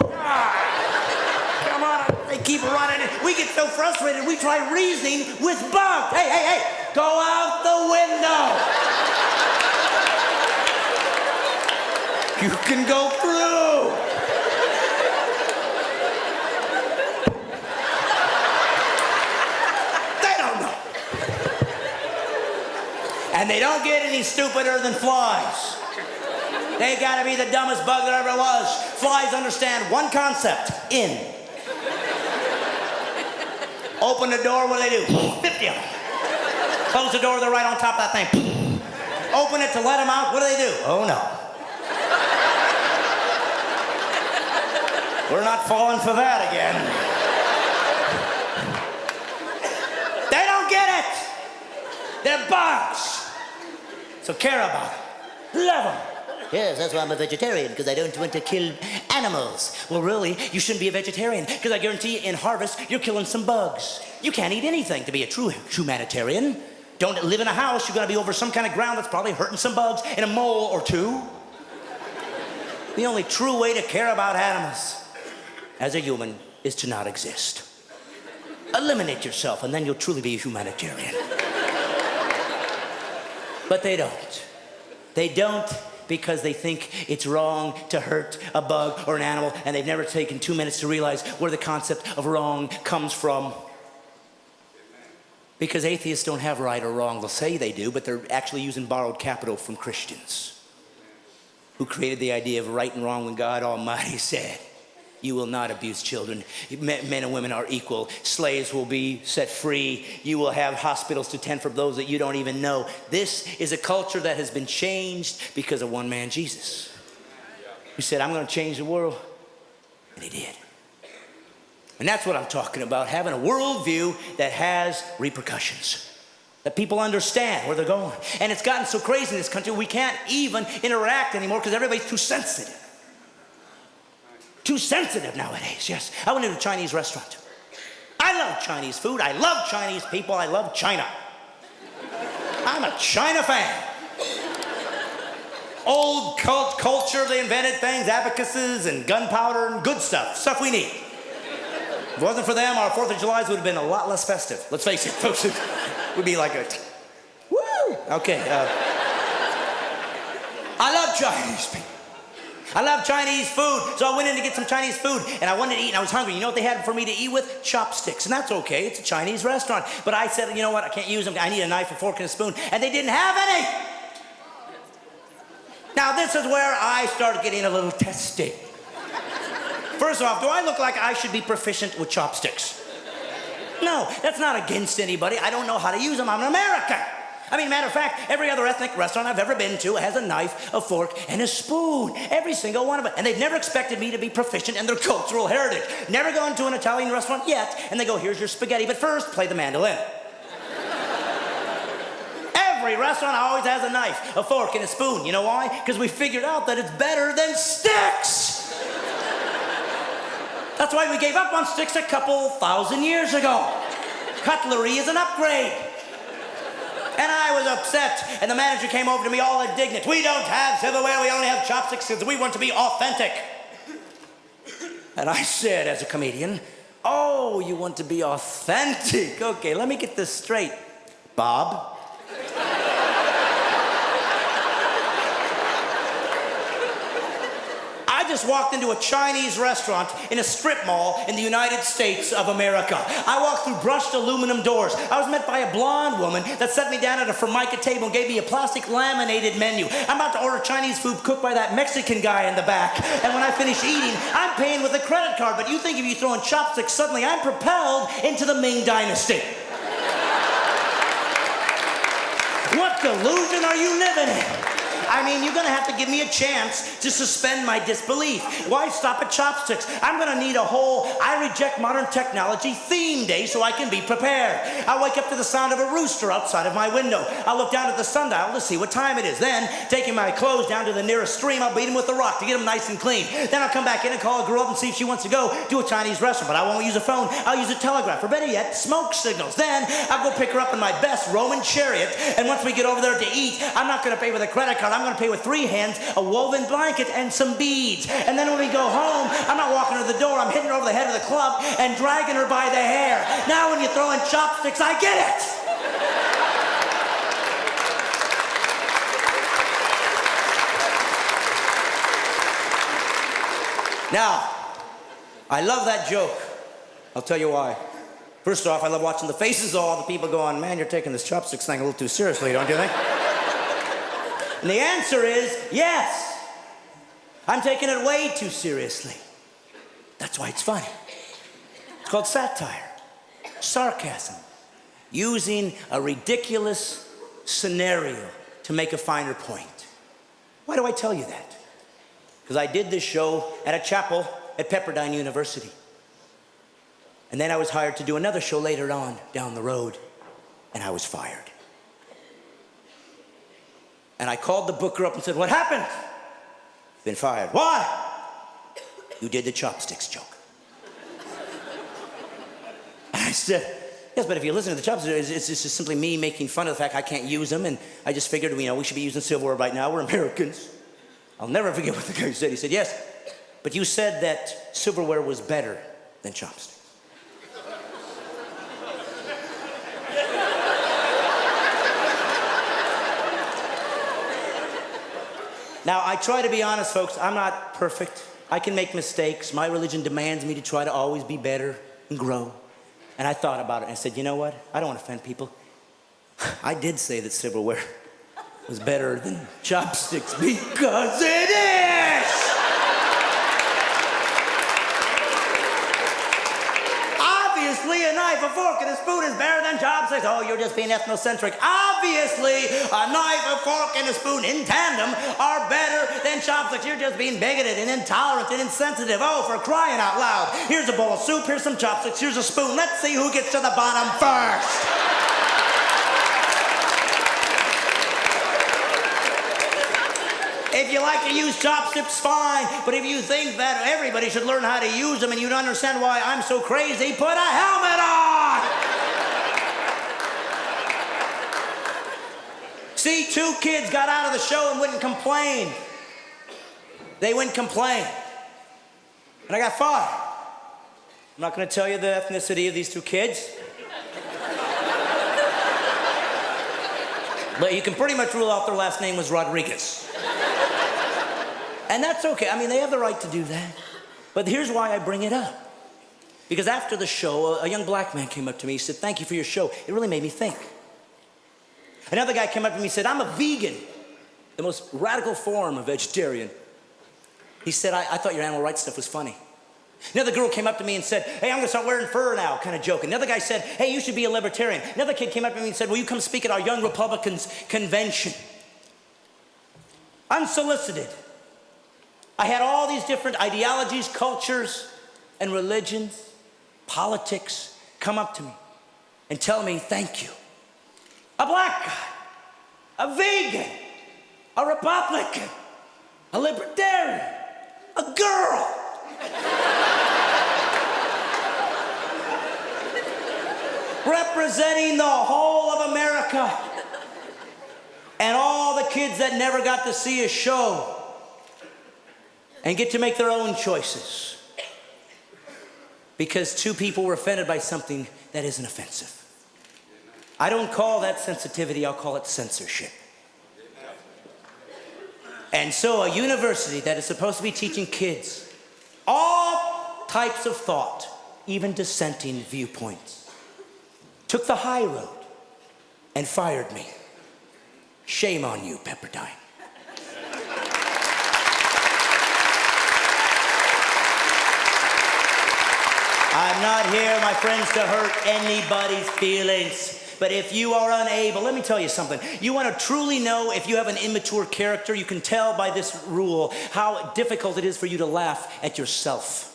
Come on, they keep running. We get so frustrated, we try reasoning with bugs. Hey, hey, hey, go out the window. You can go through. And they don't get any stupider than flies. They gotta be the dumbest bug there ever was. Flies understand one concept, in. Open the door, what do they do? 50 of them. Close the door, they're right on top of that thing. Open it to let them out, what do they do? Oh no. We're not falling for that again. They don't get it. They're bugs. So care about them. Love them. Yes, that's why I'm a vegetarian, because I don't want to kill animals. Well, really, you shouldn't be a vegetarian, because I guarantee you in harvest, you're killing some bugs. You can't eat anything to be a true humanitarian. Don't live in a house, you're gonna be over some kind of ground that's probably hurting some bugs and a mole or two. The only true way to care about animals as a human is to not exist. Eliminate yourself, and then you'll truly be a humanitarian. But they don't. They don't because they think it's wrong to hurt a bug or an animal, and they've never taken 2 minutes to realize where the concept of wrong comes from. Because atheists don't have right or wrong. They'll say they do, but they're actually using borrowed capital from Christians who created the idea of right and wrong when God Almighty said, you will not abuse children. Men and women are equal. Slaves will be set free. You will have hospitals to tend for those that you don't even know. This is a culture that has been changed because of one man, Jesus. He said, I'm going to change the world. And he did. And that's what I'm talking about, having a worldview that has repercussions. That people understand where they're going. And it's gotten so crazy in this country, we can't even interact anymore because everybody's too sensitive. Too sensitive nowadays, yes. I went into a Chinese restaurant. I love Chinese food. I love Chinese people. I love China. I'm a China fan. Old culture, they invented things, abacuses and gunpowder and good stuff we need. If it wasn't for them, our 4th of July would have been a lot less festive. Let's face it, folks. It would be like a, woo! Okay. I love Chinese people. I love Chinese food, so I went in to get some Chinese food, and I wanted to eat, and I was hungry. You know what they had for me to eat with? Chopsticks, and that's okay. It's a Chinese restaurant. But I said, you know what? I can't use them. I need a knife, a fork, and a spoon, and they didn't have any. Now, this is where I started getting a little testy. First off, do I look like I should be proficient with chopsticks? No, that's not against anybody. I don't know how to use them. I'm an American. I mean, matter of fact, every other ethnic restaurant I've ever been to has a knife, a fork, and a spoon. Every single one of it. And they've never expected me to be proficient in their cultural heritage. Never gone to an Italian restaurant yet, and they go, here's your spaghetti, but first, play the mandolin. Every restaurant always has a knife, a fork, and a spoon. You know why? Because we figured out that it's better than sticks. That's why we gave up on sticks a couple thousand years ago. Cutlery is an upgrade. And I was upset, and the manager came over to me all indignant. We don't have silverware, we only have chopsticks because we want to be authentic. And I said, as a comedian, oh, you want to be authentic? Okay, let me get this straight. Bob? I just walked into a Chinese restaurant in a strip mall in the United States of America. I walked through brushed aluminum doors. I was met by a blonde woman that set me down at a formica table and gave me a plastic laminated menu. I'm about to order Chinese food cooked by that Mexican guy in the back. And when I finish eating, I'm paying with a credit card. But you think if you throw in chopsticks, suddenly I'm propelled into the Ming Dynasty. What delusion are you living in? I mean, you're gonna have to give me a chance to suspend my disbelief. Why stop at chopsticks? I'm gonna need a whole I reject modern technology theme day so I can be prepared. I'll wake up to the sound of a rooster outside of my window. I'll look down at the sundial to see what time it is. Then, taking my clothes down to the nearest stream, I'll beat them with a rock to get them nice and clean. Then I'll come back in and call a girl up and see if she wants to go to a Chinese restaurant. But I won't use a phone. I'll use a telegraph, or better yet, smoke signals. Then I'll go pick her up in my best Roman chariot. And once we get over there to eat, I'm not gonna pay with a credit card. I'm gonna pay with 3 hands, a woven blanket, and some beads. And then when we go home, I'm not walking to the door, I'm hitting her over the head of the club and dragging her by the hair. Now when you throw in chopsticks, I get it! Now, I love that joke. I'll tell you why. First off, I love watching the faces of all the people going, man, you're taking this chopsticks thing a little too seriously, don't you think? And the answer is yes. I'm taking it way too seriously. That's why it's funny. It's called satire, sarcasm, using a ridiculous scenario to make a finer point. Why do I tell you that? Because I did this show at a chapel at Pepperdine University. And then I was hired to do another show later on down the road, and I was fired. And I called the booker up and said, what happened? Been fired. Why? You did the chopsticks joke. And I said, yes, but if you listen to the chopsticks, it's just simply me making fun of the fact I can't use them, and I just figured, we should be using silverware right now. We're Americans. I'll never forget what the guy said. He said, yes, but you said that silverware was better than chopsticks. Now, I try to be honest, folks. I'm not perfect. I can make mistakes. My religion demands me to try to always be better and grow. And I thought about it and I said, you know what? I don't want to offend people. I did say that silverware was better than chopsticks because it is! Obviously, a knife, a fork, and a spoon is better than chopsticks. Oh, you're just being ethnocentric. Obviously, a knife, a fork, and a spoon in tandem are better than chopsticks. You're just being bigoted and intolerant and insensitive. Oh, for crying out loud. Here's a bowl of soup, here's some chopsticks, here's a spoon. Let's see who gets to the bottom first. If you like to use chopsticks, fine. But if you think that everybody should learn how to use them and you don't understand why I'm so crazy, put a helmet on! See, 2 kids got out of the show and wouldn't complain. They wouldn't complain. And I got fired. I'm not going to tell you the ethnicity of these 2 kids. But you can pretty much rule out their last name was Rodriguez. And that's okay. They have the right to do that. But here's why I bring it up. Because after the show, a young black man came up to me. He said, thank you for your show. It really made me think. Another guy came up to me and said, I'm a vegan, the most radical form of vegetarian. He said, I thought your animal rights stuff was funny. Another girl came up to me and said, hey, I'm going to start wearing fur now, kind of joking. Another guy said, hey, you should be a libertarian. Another kid came up to me and said, will you come speak at our Young Republicans convention? Unsolicited. I had all these different ideologies, cultures, and religions, politics come up to me and tell me thank you. A black guy, a vegan, a Republican, a libertarian, a girl. Representing the whole of America and all the kids that never got to see a show and get to make their own choices because 2 people were offended by something that isn't offensive. I don't call that sensitivity, I'll call it censorship. And so a university that is supposed to be teaching kids all types of thought, even dissenting viewpoints, took the high road and fired me. Shame on you, Pepperdine. I'm not here, my friends, to hurt anybody's feelings. But if you are unable, let me tell you something. You want to truly know if you have an immature character, you can tell by this rule how difficult it is for you to laugh at yourself.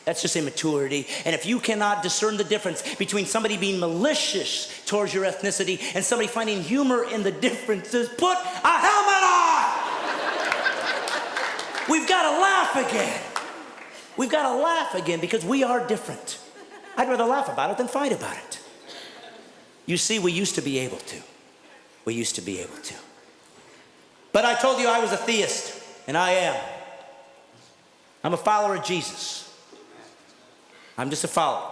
That's just immaturity. And if you cannot discern the difference between somebody being malicious towards your ethnicity and somebody finding humor in the differences, put a helmet on! We've got to laugh again. We've got to laugh again because we are different. I'd rather laugh about it than fight about it. You see, we used to be able to. We used to be able to. But I told you I was a theist, and I am. I'm a follower of Jesus. I'm just a follower.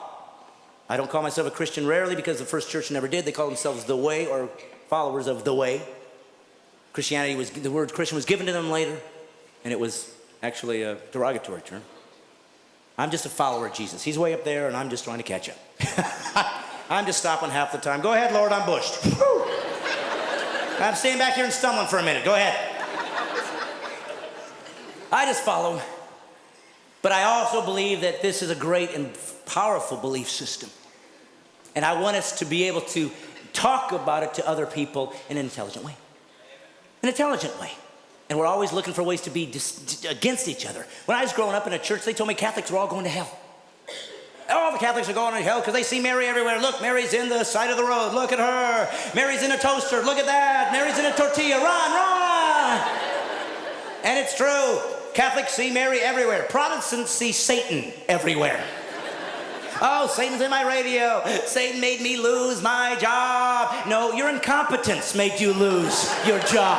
I don't call myself a Christian rarely because the first church never did. They call themselves the way or followers of the way. Christianity was, the word Christian was given to them later, and it was actually a derogatory term. I'm just a follower of Jesus. He's way up there, and I'm just trying to catch up. I'm just stopping half the time. Go ahead, Lord, I'm bushed. I'm staying back here and stumbling for a minute. Go ahead. I just follow. But I also believe that this is a great and powerful belief system. And I want us to be able to talk about it to other people in an intelligent way. An intelligent way. And we're always looking for ways to be against each other. When I was growing up in a church, they told me Catholics were all going to hell. All the Catholics are going to hell because they see Mary everywhere. Look, Mary's in the side of the road. Look at her. Mary's in a toaster. Look at that. Mary's in a tortilla. Run, run. And it's true. Catholics see Mary everywhere. Protestants see Satan everywhere. Oh, Satan's in my radio. Satan made me lose my job. No, your incompetence made you lose your job.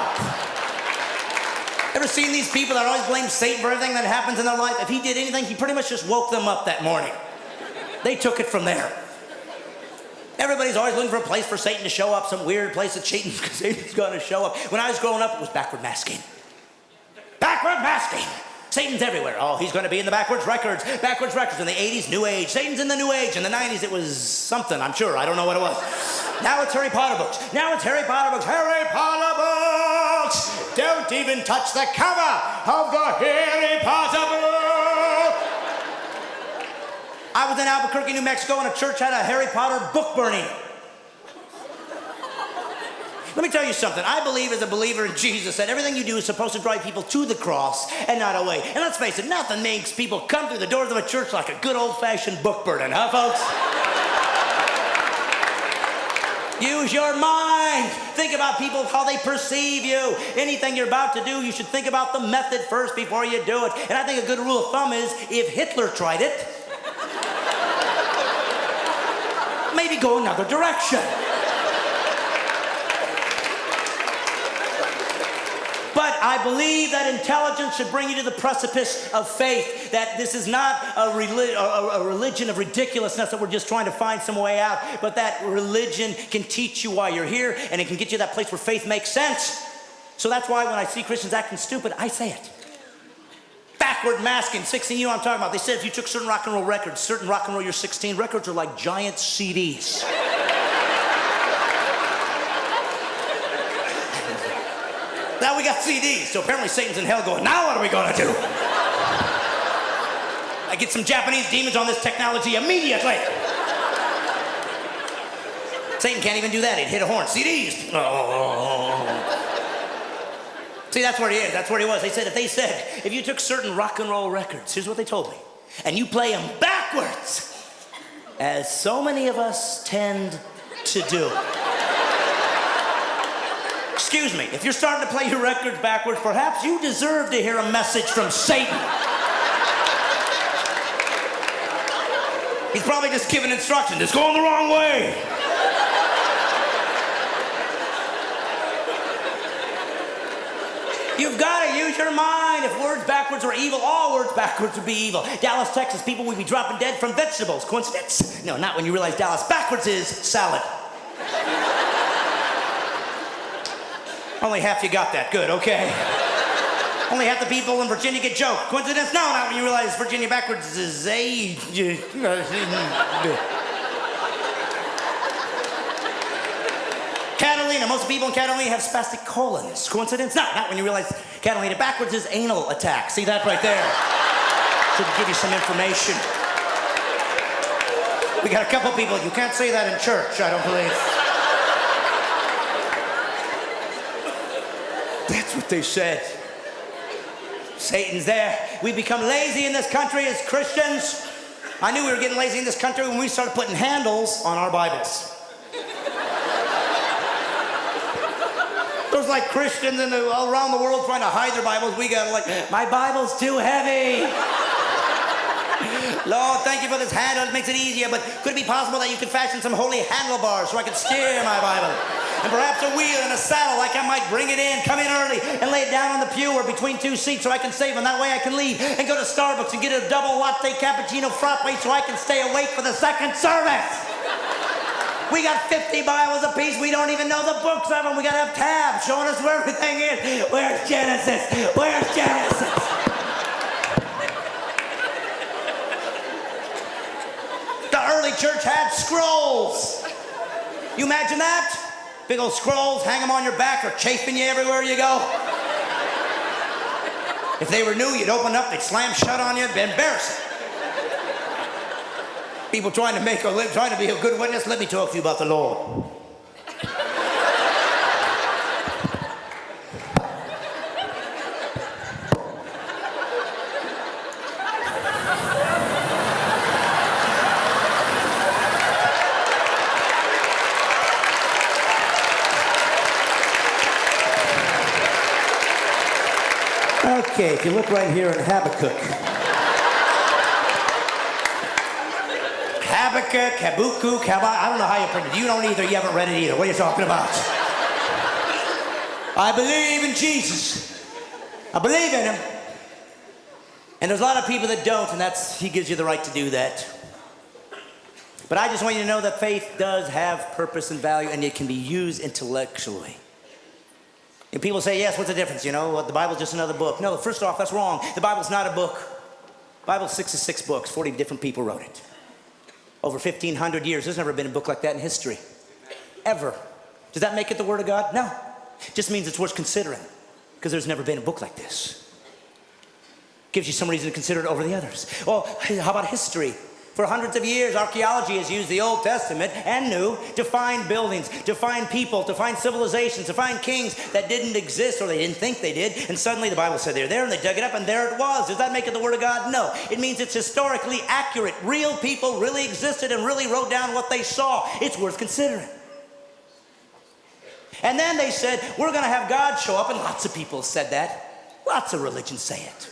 Ever seen these people that always blame Satan for everything that happens in their life? If he did anything, he pretty much just woke them up that morning. They took it from there. Everybody's always looking for a place for Satan to show up, some weird place that Satan's going to show up. When I was growing up, it was backward masking. Backward masking. Satan's everywhere. Oh, he's going to be in the backwards records. Backwards records in the 80s, New Age. Satan's in the New Age. In the 90s, it was something, I'm sure. I don't know what it was. Now it's Harry Potter books. Now it's Harry Potter books. Harry Potter books! Don't even touch the cover of the Harry Potter book! I was in Albuquerque, New Mexico, and a church had a Harry Potter book burning. Let me tell you something. I believe as a believer in Jesus that everything you do is supposed to drive people to the cross and not away. And let's face it, nothing makes people come through the doors of a church like a good old-fashioned book burning, huh, folks? Use your mind. Think about people, how they perceive you. Anything you're about to do, you should think about the method first before you do it. And I think a good rule of thumb is if Hitler tried it, maybe go another direction. But I believe that intelligence should bring you to the precipice of faith, that this is not a religion of ridiculousness that we're just trying to find some way out, but that religion can teach you why you're here, and it can get you to that place where faith makes sense. So that's why when I see Christians acting stupid, I say it. Backward masking, 16, you know what I'm talking about. They said if you took certain rock and roll records, certain rock and roll, your 16 records are like giant CDs. Now we got CDs, so apparently Satan's in hell going, now what are we going to do? I get some Japanese demons on this technology immediately. Satan can't even do that. He'd hit a horn. CDs. Oh. See, that's where he is. That's where he was. They said if you took certain rock and roll records, here's what they told me, and you play them backwards, as so many of us tend to do. Excuse me, if you're starting to play your records backwards, perhaps you deserve to hear a message from Satan. He's probably just giving instructions. It's going the wrong way. You've got to use your mind. If words backwards were evil, all words backwards would be evil. Dallas, Texas, people would be dropping dead from vegetables. Coincidence? No, not when you realize Dallas backwards is salad. Only half you got that. Good, okay. Only half the people in Virginia get joked. Coincidence? No, not when you realize Virginia backwards is a... Catalina. Most people in Catalina have spastic colons. Coincidence? No, not when you realize Catalina backwards is anal attack. See that right there? Should give you some information. We got a couple people. You can't say that in church, I don't believe. That's what they said. Satan's there. We become lazy in this country as Christians. I knew we were getting lazy in this country when we started putting handles on our Bibles. There's like Christians all around the world trying to hide their Bibles. We got like, my Bible's too heavy. Lord, thank you for this handle. It makes it easier, but could it be possible that you could fashion some holy handlebars so I could steer my Bible? And perhaps a wheel and a saddle, like I might bring it in, come in early, and lay it down on the pew or between two seats so I can save, and that way I can leave and go to Starbucks and get a double latte cappuccino frappe so I can stay awake for the second service. We got 50 Bibles apiece. We don't even know the books of them. We got to have tabs showing us where everything is. Where's Genesis? Where's Genesis? The early church had scrolls. You imagine that? Big old scrolls, hang them on your back, or chafing you everywhere you go. If they were new, you'd open up, they'd slam shut on you, it'd be embarrassing. People trying to be a good witness, let me talk to you about the Lord. Okay, if you look right here in Habakkuk. Habakkuk, I don't know how you print it. You don't either, you haven't read it either. What are you talking about? I believe in Jesus. I believe in him. And there's a lot of people that don't, and he gives you the right to do that. But I just want you to know that faith does have purpose and value, and it can be used intellectually. And people say, yes, what's the difference? You know, the Bible's just another book. No, first off, that's wrong. The Bible's not a book. The Bible's 66 books. 40 different people wrote it. Over 1,500 years. There's never been a book like that in history. Ever. Does that make it the Word of God? No. It just means it's worth considering. Because there's never been a book like this. Gives you some reason to consider it over the others. Well, how about history? For hundreds of years, archaeology has used the Old Testament and New to find buildings, to find people, to find civilizations, to find kings that didn't exist or they didn't think they did. And suddenly the Bible said they're there and they dug it up and there it was. Does that make it the Word of God? No. It means it's historically accurate. Real people really existed and really wrote down what they saw. It's worth considering. And then they said, we're going to have God show up. And lots of people said that. Lots of religions say it.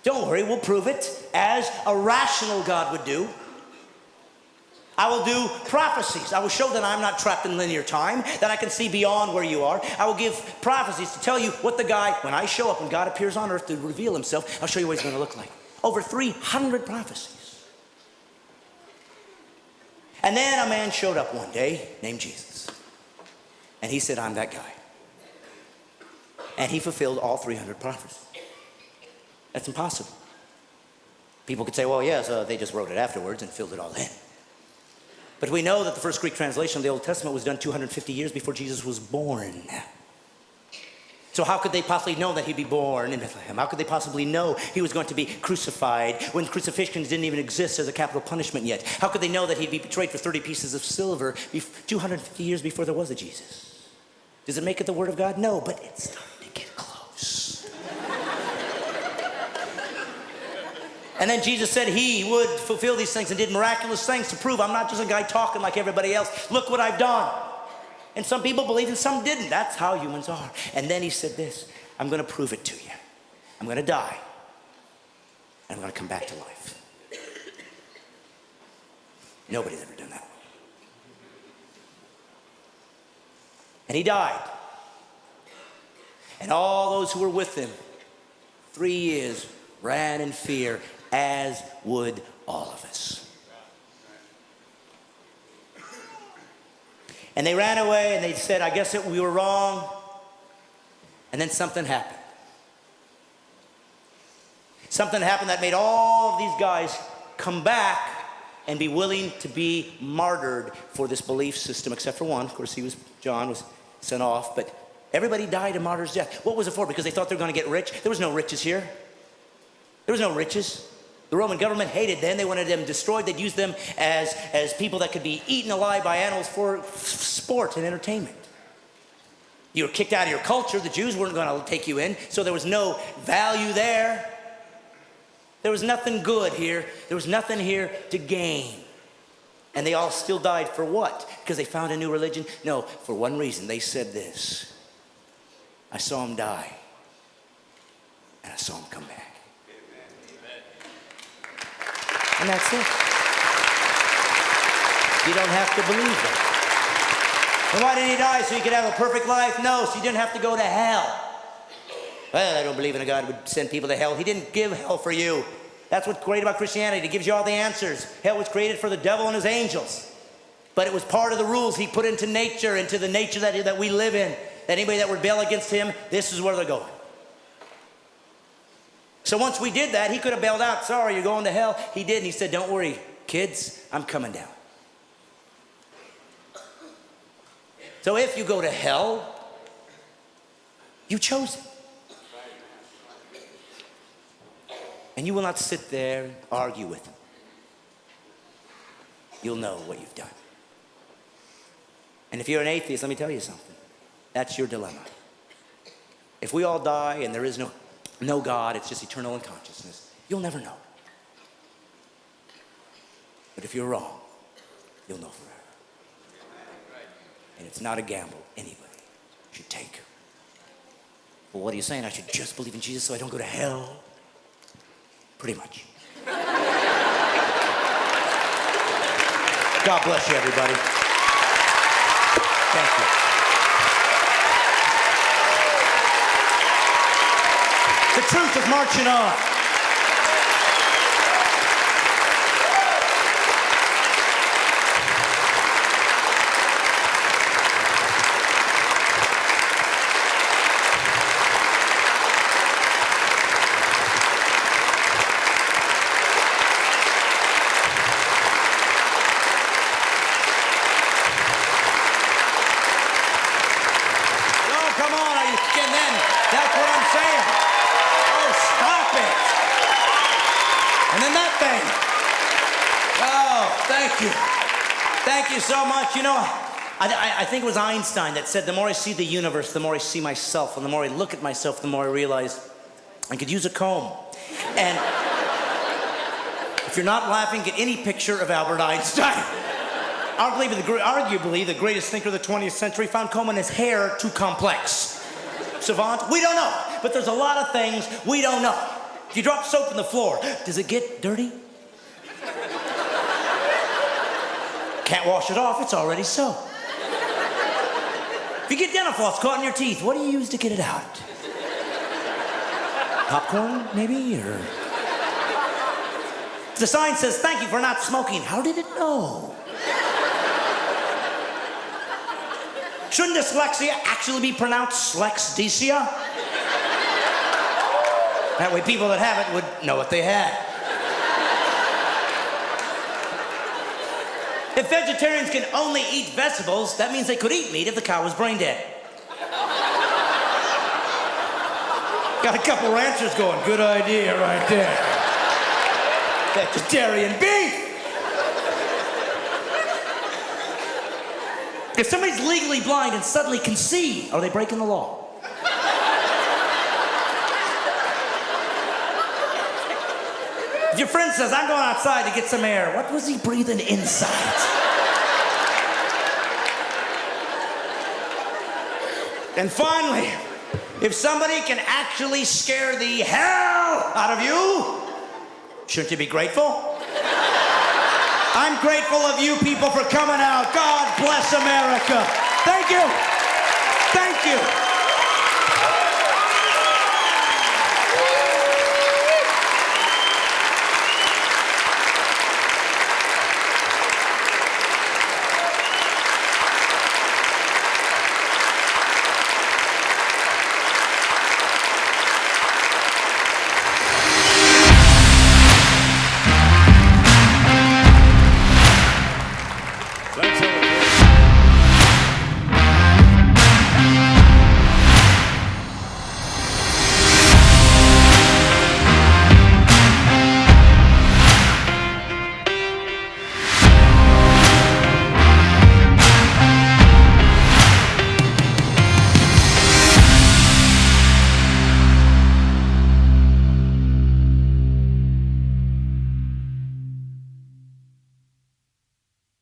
Don't worry, we'll prove it as a rational God would do. I will do prophecies. I will show that I'm not trapped in linear time, that I can see beyond where you are. I will give prophecies to tell you what the guy, when I show up, when God appears on earth to reveal himself, I'll show you what he's going to look like. Over 300 prophecies. And then a man showed up one day named Jesus. And he said, I'm that guy. And he fulfilled all 300 prophecies. That's impossible. People could say, well, yes, they just wrote it afterwards and filled it all in. But we know that the first Greek translation of the Old Testament was done 250 years before Jesus was born. So how could they possibly know that he'd be born in Bethlehem? How could they possibly know he was going to be crucified when crucifixions didn't even exist as a capital punishment yet? How could they know that he'd be betrayed for 30 pieces of silver 250 years before there was a Jesus? Does it make it the Word of God? No, but it's starting to get close. And then Jesus said he would fulfill these things and did miraculous things to prove I'm not just a guy talking like everybody else. Look what I've done. And some people believed and some didn't. That's how humans are. And then he said this, I'm going to prove it to you. I'm going to die. And I'm going to come back to life. Nobody's ever done that. And he died. And all those who were with him, 3 years, ran in fear, as would all of us. And they ran away and they said, I guess we were wrong. And then something happened. Something happened that made all of these guys come back and be willing to be martyred for this belief system, except for one. Of course, John was sent off, but everybody died a martyr's death. What was it for? Because they thought they were going to get rich? There was no riches here. There was no riches. The Roman government hated them. They wanted them destroyed. They'd use them as people that could be eaten alive by animals for sport and entertainment. You were kicked out of your culture. The Jews weren't going to take you in, so there was no value there. There was nothing good here. There was nothing here to gain. And they all still died for what? Because they found a new religion? No, for one reason. They said this. I saw him die, and I saw him come back. And that's it. You don't have to believe that. And why did he die? So he could have a perfect life? No, so you didn't have to go to hell. Well, I don't believe in a God who would send people to hell. He didn't give hell for you. That's what's great about Christianity. It gives you all the answers. Hell was created for the devil and his angels. But it was part of the rules he put into nature, into the nature that we live in. That anybody that rebel against him, this is where they're going. So once we did that, he could have bailed out. Sorry, you're going to hell. He did, and he said, don't worry, kids, I'm coming down. So if you go to hell, you chose it. And you will not sit there and argue with him. You'll know what you've done. And if you're an atheist, let me tell you something. That's your dilemma. If we all die and there is no God, it's just eternal unconsciousness, you'll never know. But if you're wrong, you'll know forever. And it's not a gamble anybody should take. Well, what are you saying? I should just believe in Jesus so I don't go to hell? Pretty much. God bless you, everybody. Thank you. The truth is marching on. Thank you so much. You know, I think it was Einstein that said, the more I see the universe, the more I see myself. And the more I look at myself, the more I realize I could use a comb. And if you're not laughing, get any picture of Albert Einstein. Arguably the greatest thinker of the 20th century found combing his hair too complex. Savant? We don't know. But there's a lot of things we don't know. If you drop soap on the floor, does it get dirty? Can't wash it off, it's already soap. If you get dental floss caught in your teeth, what do you use to get it out? Popcorn, maybe, or... The sign says, thank you for not smoking. How did it know? Shouldn't dyslexia actually be pronounced slexdecia? That way people that have it would know what they had. If vegetarians can only eat vegetables, that means they could eat meat if the cow was brain dead. Got a couple ranchers going, good idea right there. Vegetarian beef! If somebody's legally blind and suddenly can see, are they breaking the law? If your friend says, I'm going outside to get some air, what was he breathing inside? And finally, if somebody can actually scare the hell out of you, shouldn't you be grateful? I'm grateful of you people for coming out. God bless America. Thank you. Thank you.